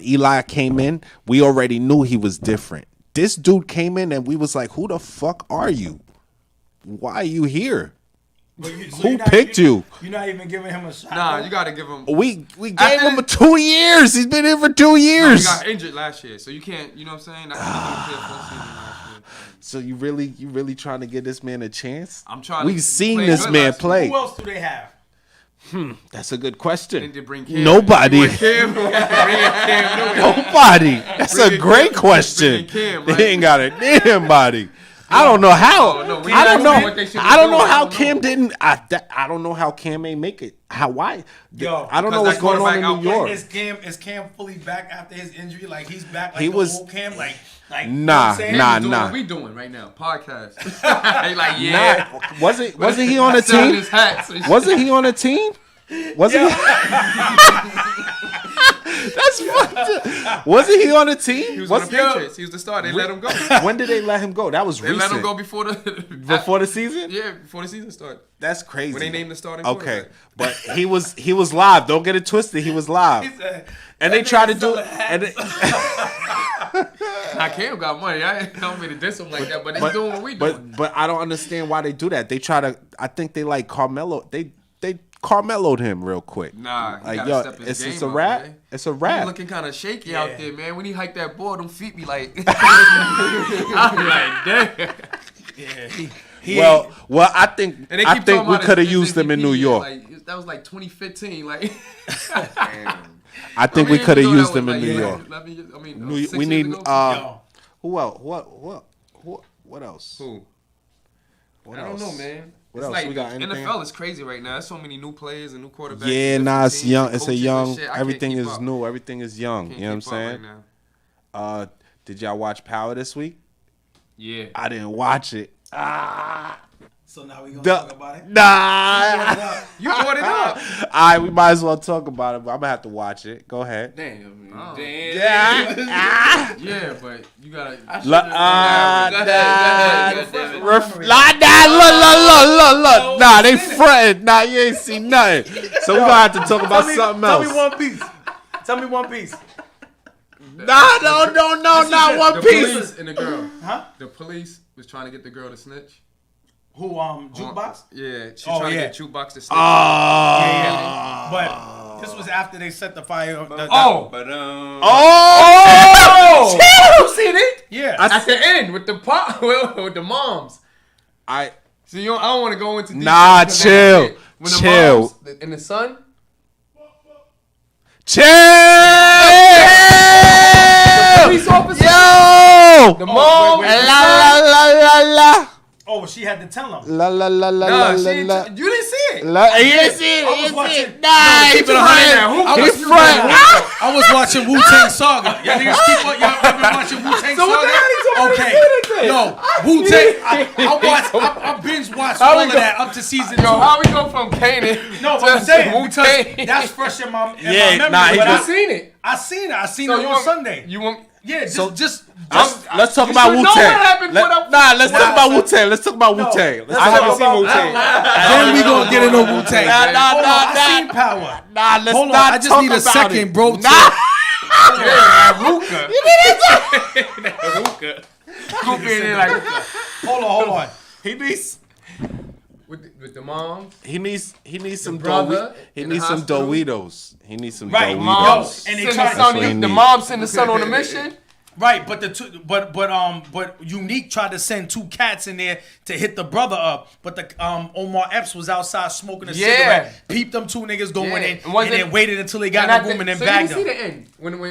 Eli came in, we already knew he was different. This dude came in and we was like, "Who the fuck are you? Why are you here? Who picked you?" You're not even giving him a shot. Nah, though? you got to give him. We gave After him the- 2 years. He's been here for 2 No, he years. got injured last year, so you can't. You know what I'm saying? Not play a full season last year. So you really trying to give this man a chance? I'm trying. We've to seen play this good man last year. play. Who else do they have? That's a good They question. did bring Cam. Nobody. Bring Cam. Bring Cam Newton. Nobody. That's a Bring great Cam- question. bring Cam, They right? ain't got a damn body. I don't know how. Oh, no, we I don't know know. what they should be I don't know doing. how I don't Cam know. didn't. I don't know how Cam ain't make it. Why? Yo, I don't know because what's that going on in quarterback New York. Is Cam fully back after his injury? Like he's back like He the was- old Cam? Like Nah, you know what I'm saying? nah. He's doing what we doing right now? Podcast. He like Wasn't he on a Selling team? his hats and shit. Wasn't he on a team? Wasn't he? That's fucked up. Wasn't he on a team? He was on the Patriots. He was the star. They let him go. When did they let him go? That was They recent. let him go before the Before the season? Yeah, before the season started. That's crazy. When they named the starting Okay, quarterback. but he was live. Don't get it twisted. He was live. He said, And they "That tried to nigga do selling and Now Cam got money. I don't mean to diss him like that, but he's doing what we doing. but I don't understand why they do that. They try to. I think they like Carmelo. They Carmelo'd him real quick. Nah, he like gotta yo, step his it's game just a up, rap. man. It's a He rap. looking kind of shaky Yeah. out there, man. When he hiked that ball, them feet be like, I'm like, damn. Yeah, Well, I think And they I keep think talking we about could have his used him in MVP New year, York. Like, that was like 2015. Like, I think we could have used him in New York. We need Yo, who else? What else? Who? What I don't else? know, man. What It's else? like We got anything? NFL is crazy right now. There's so many new players and new quarterbacks. Yeah, and nah, different it's teams young. and It's a coaches and young. shit. I can't Everything keep is up. new. Everything is young. Can't You know what I'm keep up saying? right now. Did y'all watch Power this week? Yeah. I didn't watch it. so now we gonna talk about it. Nah. You brought it up. All right, we might as well talk about it, but I'm gonna have to watch it. Go ahead. Damn. Oh. Damn. Yeah, but you gotta. Look. Look. Nah, they fronting. Nah, you ain't seen nothing. So we gonna have to talk about something else. Tell me one piece. Nah, no, not One The Piece. police and the girl. Huh? The police was trying to get the girl to snitch. Who Jukebox? Yeah, she Oh, trying yeah. to get Jukebox to snitch. Yeah. But this was after they set the fire. Oh! Oh! You seen it? yeah. At the end with the pop, with the moms. I So I don't want to go into detail. Nah, because chill. when the Chill. moms and the son. chill. Police officer. Yo. The mom. La. Oh, she had to tell him. La. Nah, she ain't you didn't see it. You didn't see it. I was watching. Nah, he keep it 100 now. Who was He you front. doing? I was watching Wu-Tang Saga. Y'all niggas keep on. Y'all been watching Wu-Tang So what the Saga? hell he talking about? Okay. He said it then. Yo, Wu Tang. I binge watched all of that up to season 2. Yo, how we go from Kanan? No, to I'm saying because Wu-Tang? that's fresh in my memory. he but I seen it. I seen it So on want- Sunday. You want? Yeah, So- just Let's talk You about should Wu know what Tang. happened for the- Let's talk about Wu Tang. Let's talk about Wu Tang. I haven't seen Wu-Tang. then we gonna get into Wu Tang. I seen Power. Nah, let's Hold on, not I just talk need a about second, it. bro. Nah. Hookah. Scoop in there like Hold on. He needs with the mom. He needs some brother He in the needs some hospital. Doritos. He needs some Right, Doritos. Mom, and they send try- the son. That's what he The need. mom send the son on a mission. Right, but Unique tried to send 2 cats in there to hit the brother up, but the Omar Epps was outside smoking a cigarette, peeped them 2 niggas going in, and then waited until they got in the room and then bagged So them. you see the end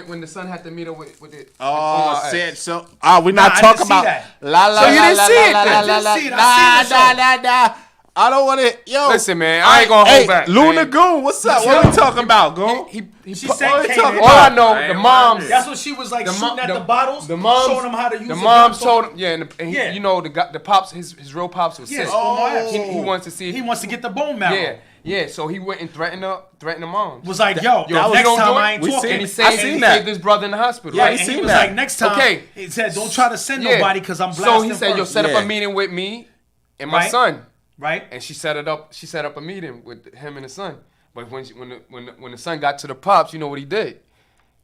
when the son had to meet her with it. Oh, with so we're not I talking didn't see about that. la la. So you la, didn't la, see la, it la, then? la, I didn't la, see it. la, I seen the la, la. I don't want to. Yo, Listen, man, I ain't gonna hold back, Luna man. Goon, what's up? What we talking about, Goon? He She put- said what we Kanan. talking all I about? know, the moms. That's what she was like shooting at the bottles, The moms, showing them how to use the it. moms told him, and he, Yeah. you know, the pops, his real pops was Yeah, sick. Omar Epps. He wants to see. He wants to get the bone marrow. Yeah. So he went and threatened the moms. Was like, yo, Yo, if you next don't time do it, I ain't we talking. And he I saved, seen he that. saved his brother in the hospital. Yeah, right? and he seen was that. like, next time, Okay. he said, don't try to send nobody because I'm blasting So he said, yo, first. set up Yeah. a meeting with me and my Right. son. Right? And she set up a meeting with him and the son. But when the son got to the pops, you know what he did?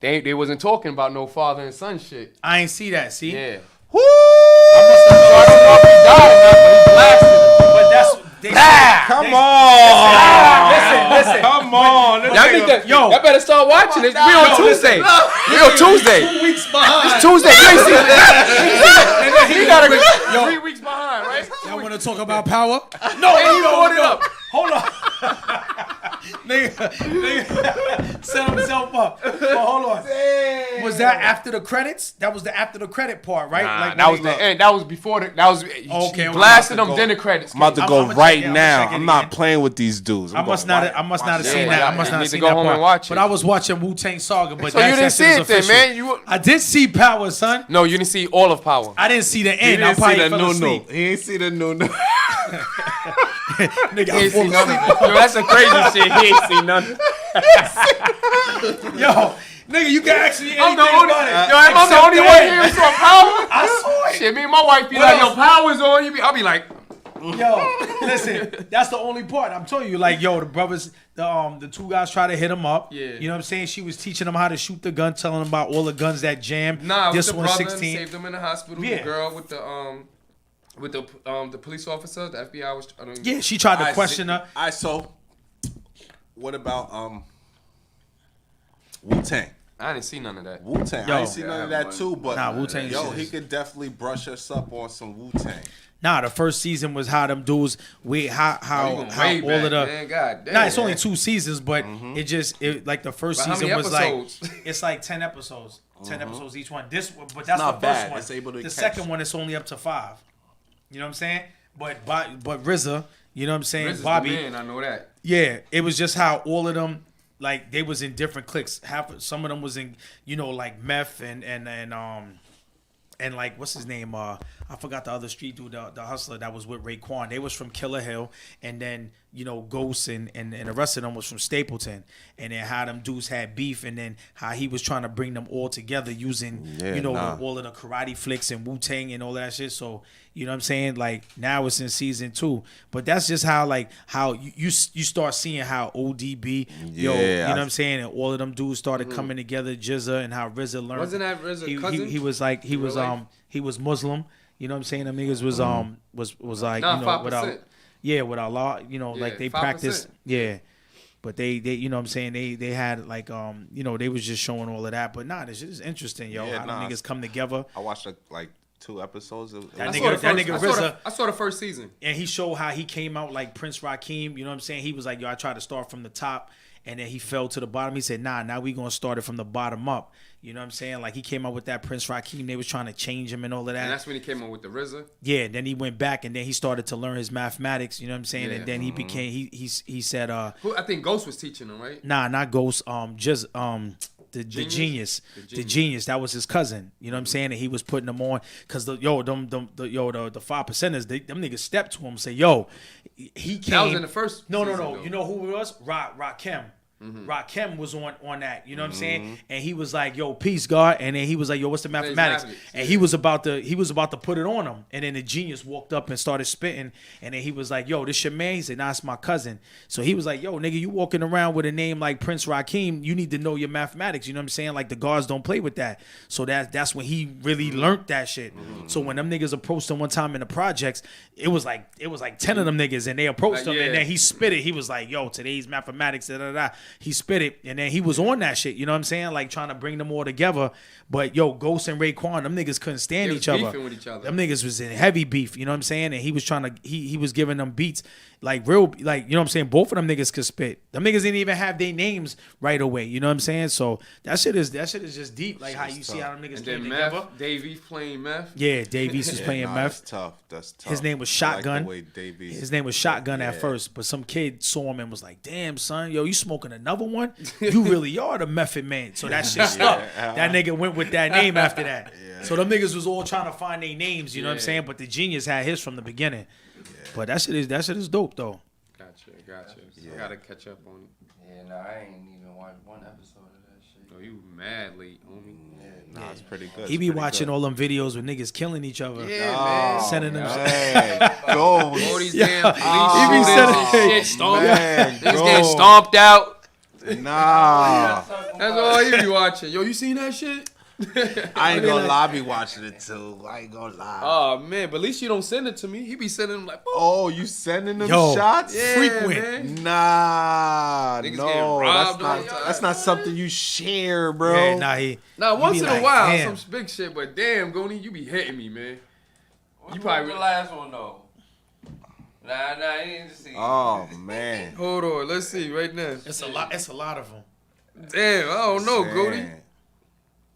They wasn't talking about no father and son shit. I ain't see that, see? Yeah. Woo! So I don't know if he died or not, but he blasted him. But that's... They, Come on! Listen. Come on! Y'all need to, Yo. y'all better start watching this. We on Yo, Tuesday. We on Tuesday. 2 weeks behind. It's Tuesday. You ain't seen it. He got 3 weeks behind, right? Y'all want to talk about Power? No, and he brought it up. Hold on. nigga set himself up. But hold on. Was that after the credits? That was the after the credit part, right? Nah, that was the end. That was before the. That was. Okay, Blasted I'm them. about to Then the credits. I'm about to came. go I'ma check right it, I'ma now. check it I'm not again. playing with these dudes. I must not have seen that. I must not You have need to seen go that home part. and watch But it. I was watching Wu-Tang Saga. But So you that didn't see shit is it then, official. man. You. I did see Power, son. No, you didn't see all of Power. I didn't see the He end. I didn't see probably the fell asleep. He ain't see the no. Nigga, He I ain't see fall none of asleep. it. Yo, that's some crazy shit. He ain't see none. Yo, nigga, you can ask me anything I'm the only. about it. Yo, am I the Except only the one end. here who saw Power? I saw it. Shit, me and my wife be What like, else? yo, Power's on. I'll be like, Yo, listen, that's the only part. I'm telling you, like, yo, the brothers, the 2 guys try to hit him up. Yeah. You know what I'm saying? She was teaching him how to shoot the gun, telling him about all the guns that jammed. nah, this with the one's brother 16. saved him in the hospital. Yeah. The girl with the police officer, the FBI was. Yeah, she tried to question her. So, what about Wu-Tang? I didn't see none of that. Wu-Tang. Yo. I ain't see none of that too, but Nah, Wu-Tang yo, shit he is- could definitely brush us up on some Wu-Tang. Nah, the first season was how them dudes, how You how going how way all back, of the. man. God damn. Nah, it's only 2 seasons, but it like the first But how season many was episodes? like it's like 10 episodes, 10 episodes each one. But that's not the first bad. one. It's able to the catch- second one it's only up to 5. You know what I'm saying? But RZA, you know what I'm saying? Riz is the Bobby, man, I know that. yeah, it was just how all of them, like, they was in different cliques. Some of them was in, like meth and like, what's his name? I forgot the other street dude, the hustler that was with Raekwon. They was from Killer Hill, and then Ghost and the rest of them was from Stapleton. And then how them dudes had beef, and then how he was trying to bring them all together using all of the karate flicks and Wu-Tang and all that shit. So you know what I'm saying? Like, now it's in season 2, but that's just how you start seeing how ODB, you know what I'm saying, and all of them dudes started coming together. Jizza and how RZA learned. Wasn't that RZA cousin? He was like he was life? he was Muslim. You know what I'm saying? Them niggas was was like Nah, with 5%. with Allah. Like they 5%. practiced. Yeah. But they you know what I'm saying, they had like they was just showing all of that. But nah, this shit is interesting, yo. Yeah, how nah. them niggas come together. I watched like 2 episodes. That I nigga- saw the nigga first- RZA- I saw the first season. And he showed how he came out like Prince Rakeem. You know what I'm saying? He was like, yo, I tried to start from the top, and then he fell to the bottom. He said, nah, now we gonna start it from the bottom up. You know what I'm saying? Like, he came out with that Prince Rakeem. They was trying to change him and all of that. And that's when he came up with the RZA. Yeah, then he went back and then he started to learn his mathematics. You know what I'm saying? Yeah. And then he became he said Who I think Ghost was teaching him, right? nah, not Ghost, just the Genius? genius, The the Genius. genius. That was his cousin. You know what I'm saying? And he was putting them on because the 5%ers, them niggas stepped to him and say, yo, he came. That was in the first No. season, though. You know who it was? Rakim. Rakim was on that, you know what I'm saying? And he was like, "Yo, peace, God." And then he was like, "Yo, what's the mathematics?" And he was about to put it on him. And then the genius walked up and started spitting. And then he was like, "Yo, this your man?" He said, "Nah, it's my cousin." So he was like, "Yo, nigga, you walking around with a name like Prince Rakim, you need to know your mathematics." You know what I'm saying? Like the guards don't play with that. So that's when he really learned that shit. So when them niggas approached him one time in the projects, it was like 10 of them niggas, and they approached him, and then he spit it. He was like, "Yo, today's mathematics." Da, da, da. He spit it, and then he was on that shit. You know what I'm saying? Like trying to bring them all together. But yo, Ghost and Raekwon, them niggas couldn't stand They was each other. beefing with each other. Them niggas was in heavy beef. You know what I'm saying? And he was trying to he was giving them beats like real, like, you know what I'm saying? Both of them niggas could spit. Them niggas didn't even have their names right away. You know what I'm saying? So that shit is just deep. Like how you see how them niggas And came then together. Meth, Dave East playing Meth. Yeah, Dave East was playing Nah, Meth. That's tough. His name was I like the Shotgun. way Dave East- His name was Shotgun at first, but some kid saw him and was like, "Damn, son, yo, you smoking another one? You really are the Method Man." So that shit stuck. That nigga went with that name after that. So them niggas was all trying to find their names, you know what I'm saying? But the genius had his from the beginning. But that shit is dope though. Gotcha. I gotta catch up on it. Yeah, no, I ain't even watched one episode of that shit. Oh, you mad late, homie. Nah, it's pretty good. He be watching all them videos with niggas killing each other. Yeah, man. Sending them Hey, go. All these damn police He be shootings sending- and shit stomped. Man, Niggas go. getting stomped out. Nah, That's all he be watching. Yo, you seen that shit? I ain't gonna lie. I be watching it too. I ain't gonna lie. Oh man, but at least you don't send it to me. He be sending them like, boop. Oh, you sending them Yo. shots? Yeah, frequent. man. Nah, Niggas getting no, robbed that's all the time. not. That's not something you share, bro. Yeah, nah, he. Nah, You once be in a like, while, damn. some big shit. But damn, Goni, you be hitting me, man. What probably- was the last one though? Nah, he didn't see. Oh man. Hold on, let's see right now. It's a lot. It's a lot of them. Damn, I don't know, Goni. Man.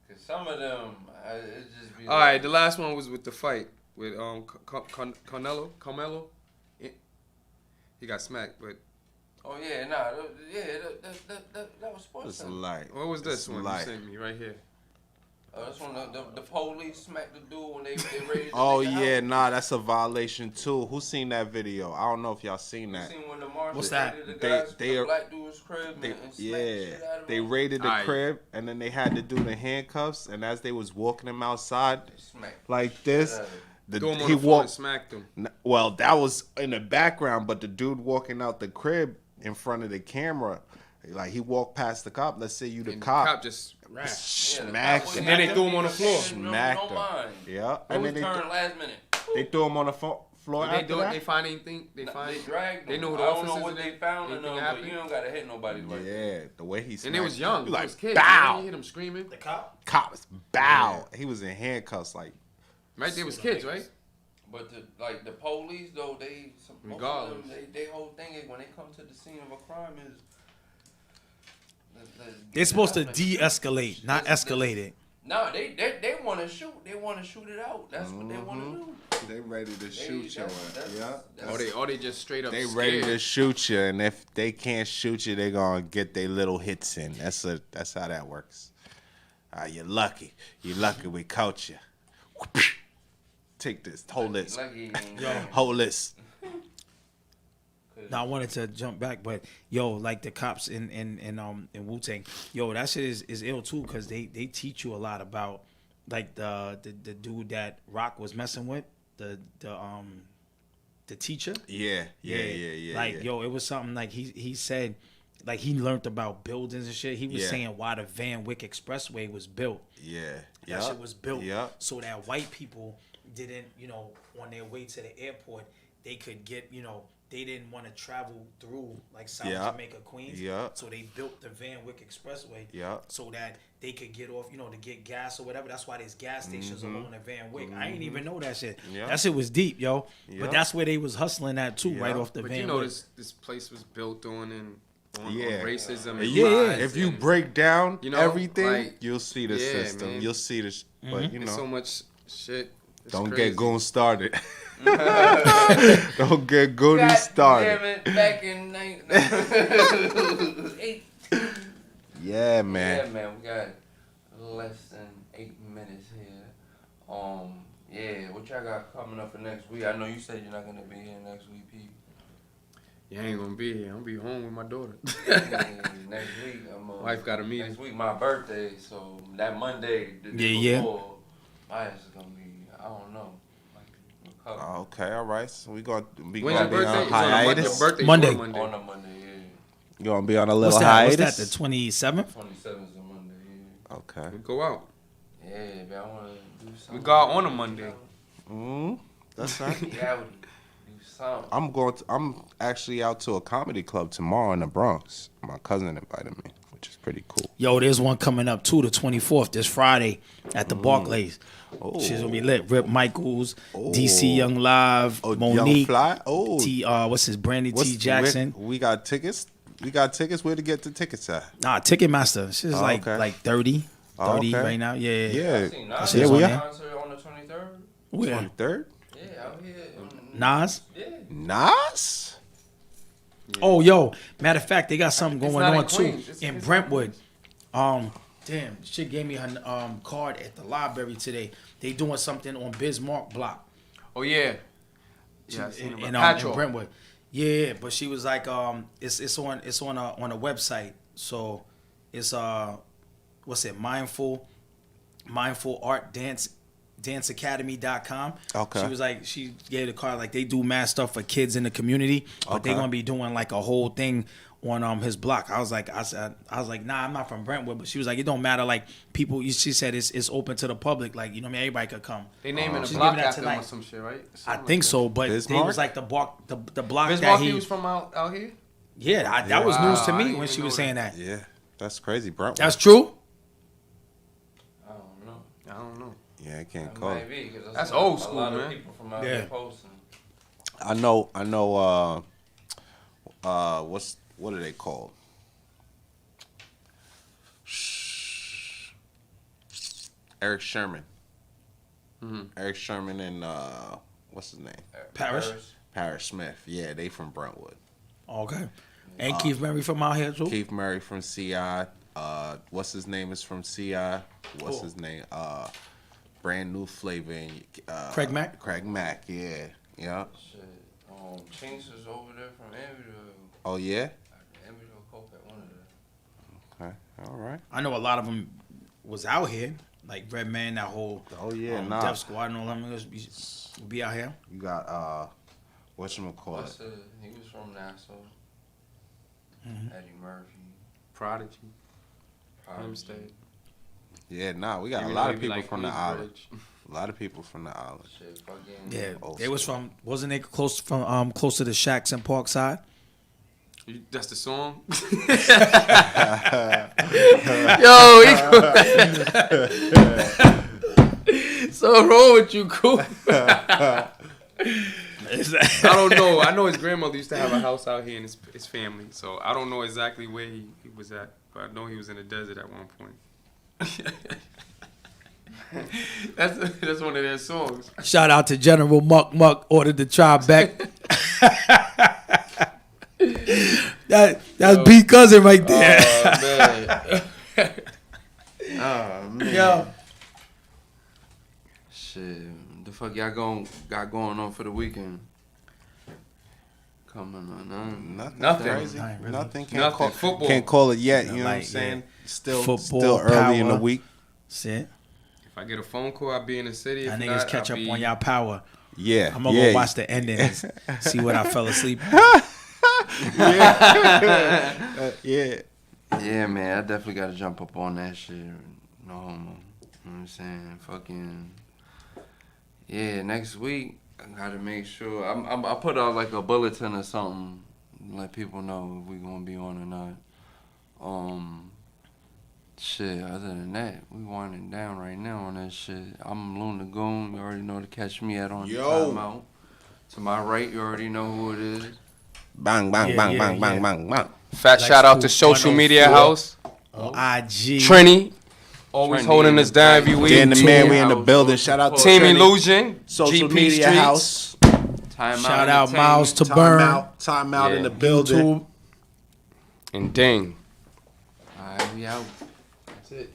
Cause some of them, it just be. All right, the last one was with the fight with Carmelo. He got smacked, but Oh yeah, that was sports. It's Center. light. what was this It's one light. you sent me right here? That's when the police smacked the dude when they raided. Oh the nigga yeah, house. nah, that's a violation too. Who seen that video? I don't know if y'all seen You that. seen when the marshals What's that? raided They- the guys, they the are- black dude's crib They, and smacked the shit out of they him? raided the Aight. crib and then they had to do the handcuffs. And as they was walking him outside They smacked like this, the shit out of him. Threw him on he the floor and walked. smacked him. Well, that was in the background, but the dude walking out the crib in front of the camera, like he walked past the cop. Let's say you the And cop, the cop just Yeah, the smacked cop him. And then they was threw him on the floor. saying, Smacked no him. mind. Yeah, And and then turn last minute. they threw him on the floor They after do it. that. They find anything? They Nah, find. they dragged them. They know who the I don't officers know what is they in? found in Anything them, but happened? you don't gotta hit nobody like that. Yeah, the way he And they was young. he They like was kids. bow. You hit them screaming. The cop. Cops bow. He was in handcuffs, like Right, they was kids, right? But the police though, most of them, Regardless. they whole thing is when they come to the scene of a crime is They're supposed to de-escalate, not escalate it. No, they want to shoot. They want to shoot it out. That's what they want to do. they ready to shoot you. Yeah. Or they just straight up They scared. ready to shoot you, and if they can't shoot you, they gonna get their little hits in. That's how that works. You're lucky. You're lucky we caught you. Take this. Hold this. Lucky, Hold this. Now I wanted to jump back, but yo, like the cops in Wu-Tang, yo, that shit is ill too, cause they teach you a lot about like the dude that Rock was messing with, the teacher. Yeah. Like yeah. yo, it was something like he said, like he learned about buildings and shit. He was Yeah. saying why the Van Wyck Expressway was built. Yeah. That shit was built So so that white people didn't, on their way to the airport, they could get, they didn't want to travel through like South Yeah. Jamaica, Queens. Yeah. So they built the Van Wyck Expressway. Yeah. So that they could get off, to get gas or whatever. That's why there's gas stations along the Van Wyck. I didn't even know that shit. Yeah. That shit was deep, yo. Yeah. But that's where they was hustling at too, Yeah. right off the But Van you know Wyck. this place was built on Yeah. racism. And And you- lies if you and break down you know, everything, like, you'll see the yeah, system. man. You'll see the. But there's so much shit. It's don't crazy. get goon started. Don't get goony started. Damn it, back in 8. Yeah, man. Yeah, man. We got less than 8 minutes here. Yeah. What y'all got coming up for next week? I know you said you're not gonna be here next week, Pete. You ain't gonna be here. I'm gonna be home with my daughter. Yeah, next week, Wife got a meeting. Next week, my birthday, so that Monday, the day Yeah. before, my ass is gonna be, I don't know. Okay, all right. So we gonna be When's your birthday? on It's on a hiatus. Your birthday's Monday. on a Monday. On a Monday, yeah. You gonna be on a little What's hiatus? that? The 27th? 27th is a Monday, yeah. Okay. We go out. Yeah, man, I wanna do something. We go out on a Monday. That's right. Yeah, do something. I'm actually out to a comedy club tomorrow in the Bronx. My cousin invited me, which is pretty cool. Yo, there's one coming up too, the 24th, this Friday at the Barclays. Oh. She's gonna be lit. Rip Michaels, DC Young Live, Oh, Young Monique, Fly. Oh, what's his Brandy T. Jackson. We got tickets. We got tickets. Where to get the tickets at? Nah, Ticketmaster. She's like 30 Oh, okay. right now. Yeah. Yeah. I seen Nas Yeah, on we the are. concert on the 23rd. Where? 23rd. Yeah, out here. Nas. Yeah. Nas. Oh, yo. Matter of fact, they got something It's going not in on too Queens. It's in not Brentwood. Damn, she gave me her card at the library today. They doing something on Bismarck Block. Oh yeah. Yeah, I seen in, him. in Patrol. Brentwood. Yeah, but she was like, it's on a website. So it's what's it? Mindful Art Danceacademy.com. Okay. She was like, she gave the card like they do mad stuff for kids in the community, but they're Okay. gonna be doing like a whole thing on his block. I was like, nah, I'm not from Brentwood, but she was like, it don't matter. Like people, she said it's open to the public. Like you know, what I mean, everybody could come. They naming the She's block giving that after him or tonight. some shit, right? I Something think like so, but they Bismarck? was like the block that. that Bismarck, he he was from out here. yeah, that was news to Wow, I me didn't when even she was know saying that. Yeah, that's crazy, bro. That's true. I don't know. I don't know. Yeah, I can't It call might it. be, 'cause I That's seen old a school, lot man. of people from out Yeah. here posting. I know. What are they called? Eric Sherman. Eric Sherman and what's his name? Parrish? Parrish Smith. Yeah, they from Brentwood. Okay. And Keith Murray from out here too. Keith Murray from CI. What's his name is from CI. What's his name? Brand new flavor. Craig Mack? Craig Mack. Yeah. Yeah. Shit. Chinks is over there from Amityville. Oh yeah. Amityville Coke at one of them. Okay. All right. I know a lot of them was out here, like Redman, that whole Oh yeah. Death Squad and all them niggas be out here. You got whatchamacallit? He was from Nassau. Eddie Murphy. Prodigy. Prodigy. Hempstead. Yeah, we got Even a lot though of he be people like from the island. Queensbridge. A lot of people from the island. Shit, fucking. Yeah, Old they was school. from wasn't they close to the Shacks in Parkside? That's the song. Yo, so wrong with you, cool. I don't know. I know his grandmother used to have a house out here in his family, so I don't know exactly where he was at, but I know he was in the desert at one point. That's one of their songs. Shout out to General Muck ordered the tribe back. That's B cousin right there. Oh man. Oh man. Yo, Shit, the fuck y'all got going on for the weekend? Coming on, Nothing. Nothing. Crazy. Not really. Nothing. Nothing. Football. Can't call it yet. You know what I'm Like, saying? Still Football, early in the power. week. shit. If I get a phone call, I'll be in the city. If Y'all niggas not, catch I'll up be... on y'all power. Yeah. I'm gonna go watch the ending and see what I fell asleep. Yeah. Yeah, man, I definitely gotta jump up on that shit. No homo. You know what I'm saying? Fucking. Yeah, next week, I gotta make sure. I put out like a bulletin or something. Let people know if we gonna be on or not. Shit, other than that, we winding down right now on that shit. I'm Loon Lagoon. You already know to catch me at on Yo. Timeout. To my right, you already know who it is. Bang, bang, Yeah, bang, yeah, bang, bang, yeah. bang, bang. Fat shout out to School Social Media 104. House. IG. Trini. Always Trini holding in us the down back. every week. Dan the man, we in the House, building. Social Shout out to Team Trini. Illusion. Social GP Media Streets. House. Timeout Shout out Miles to Entertainment. Burn. Time out in Yeah. the building. YouTube. And ding. Alright, We out. That's it.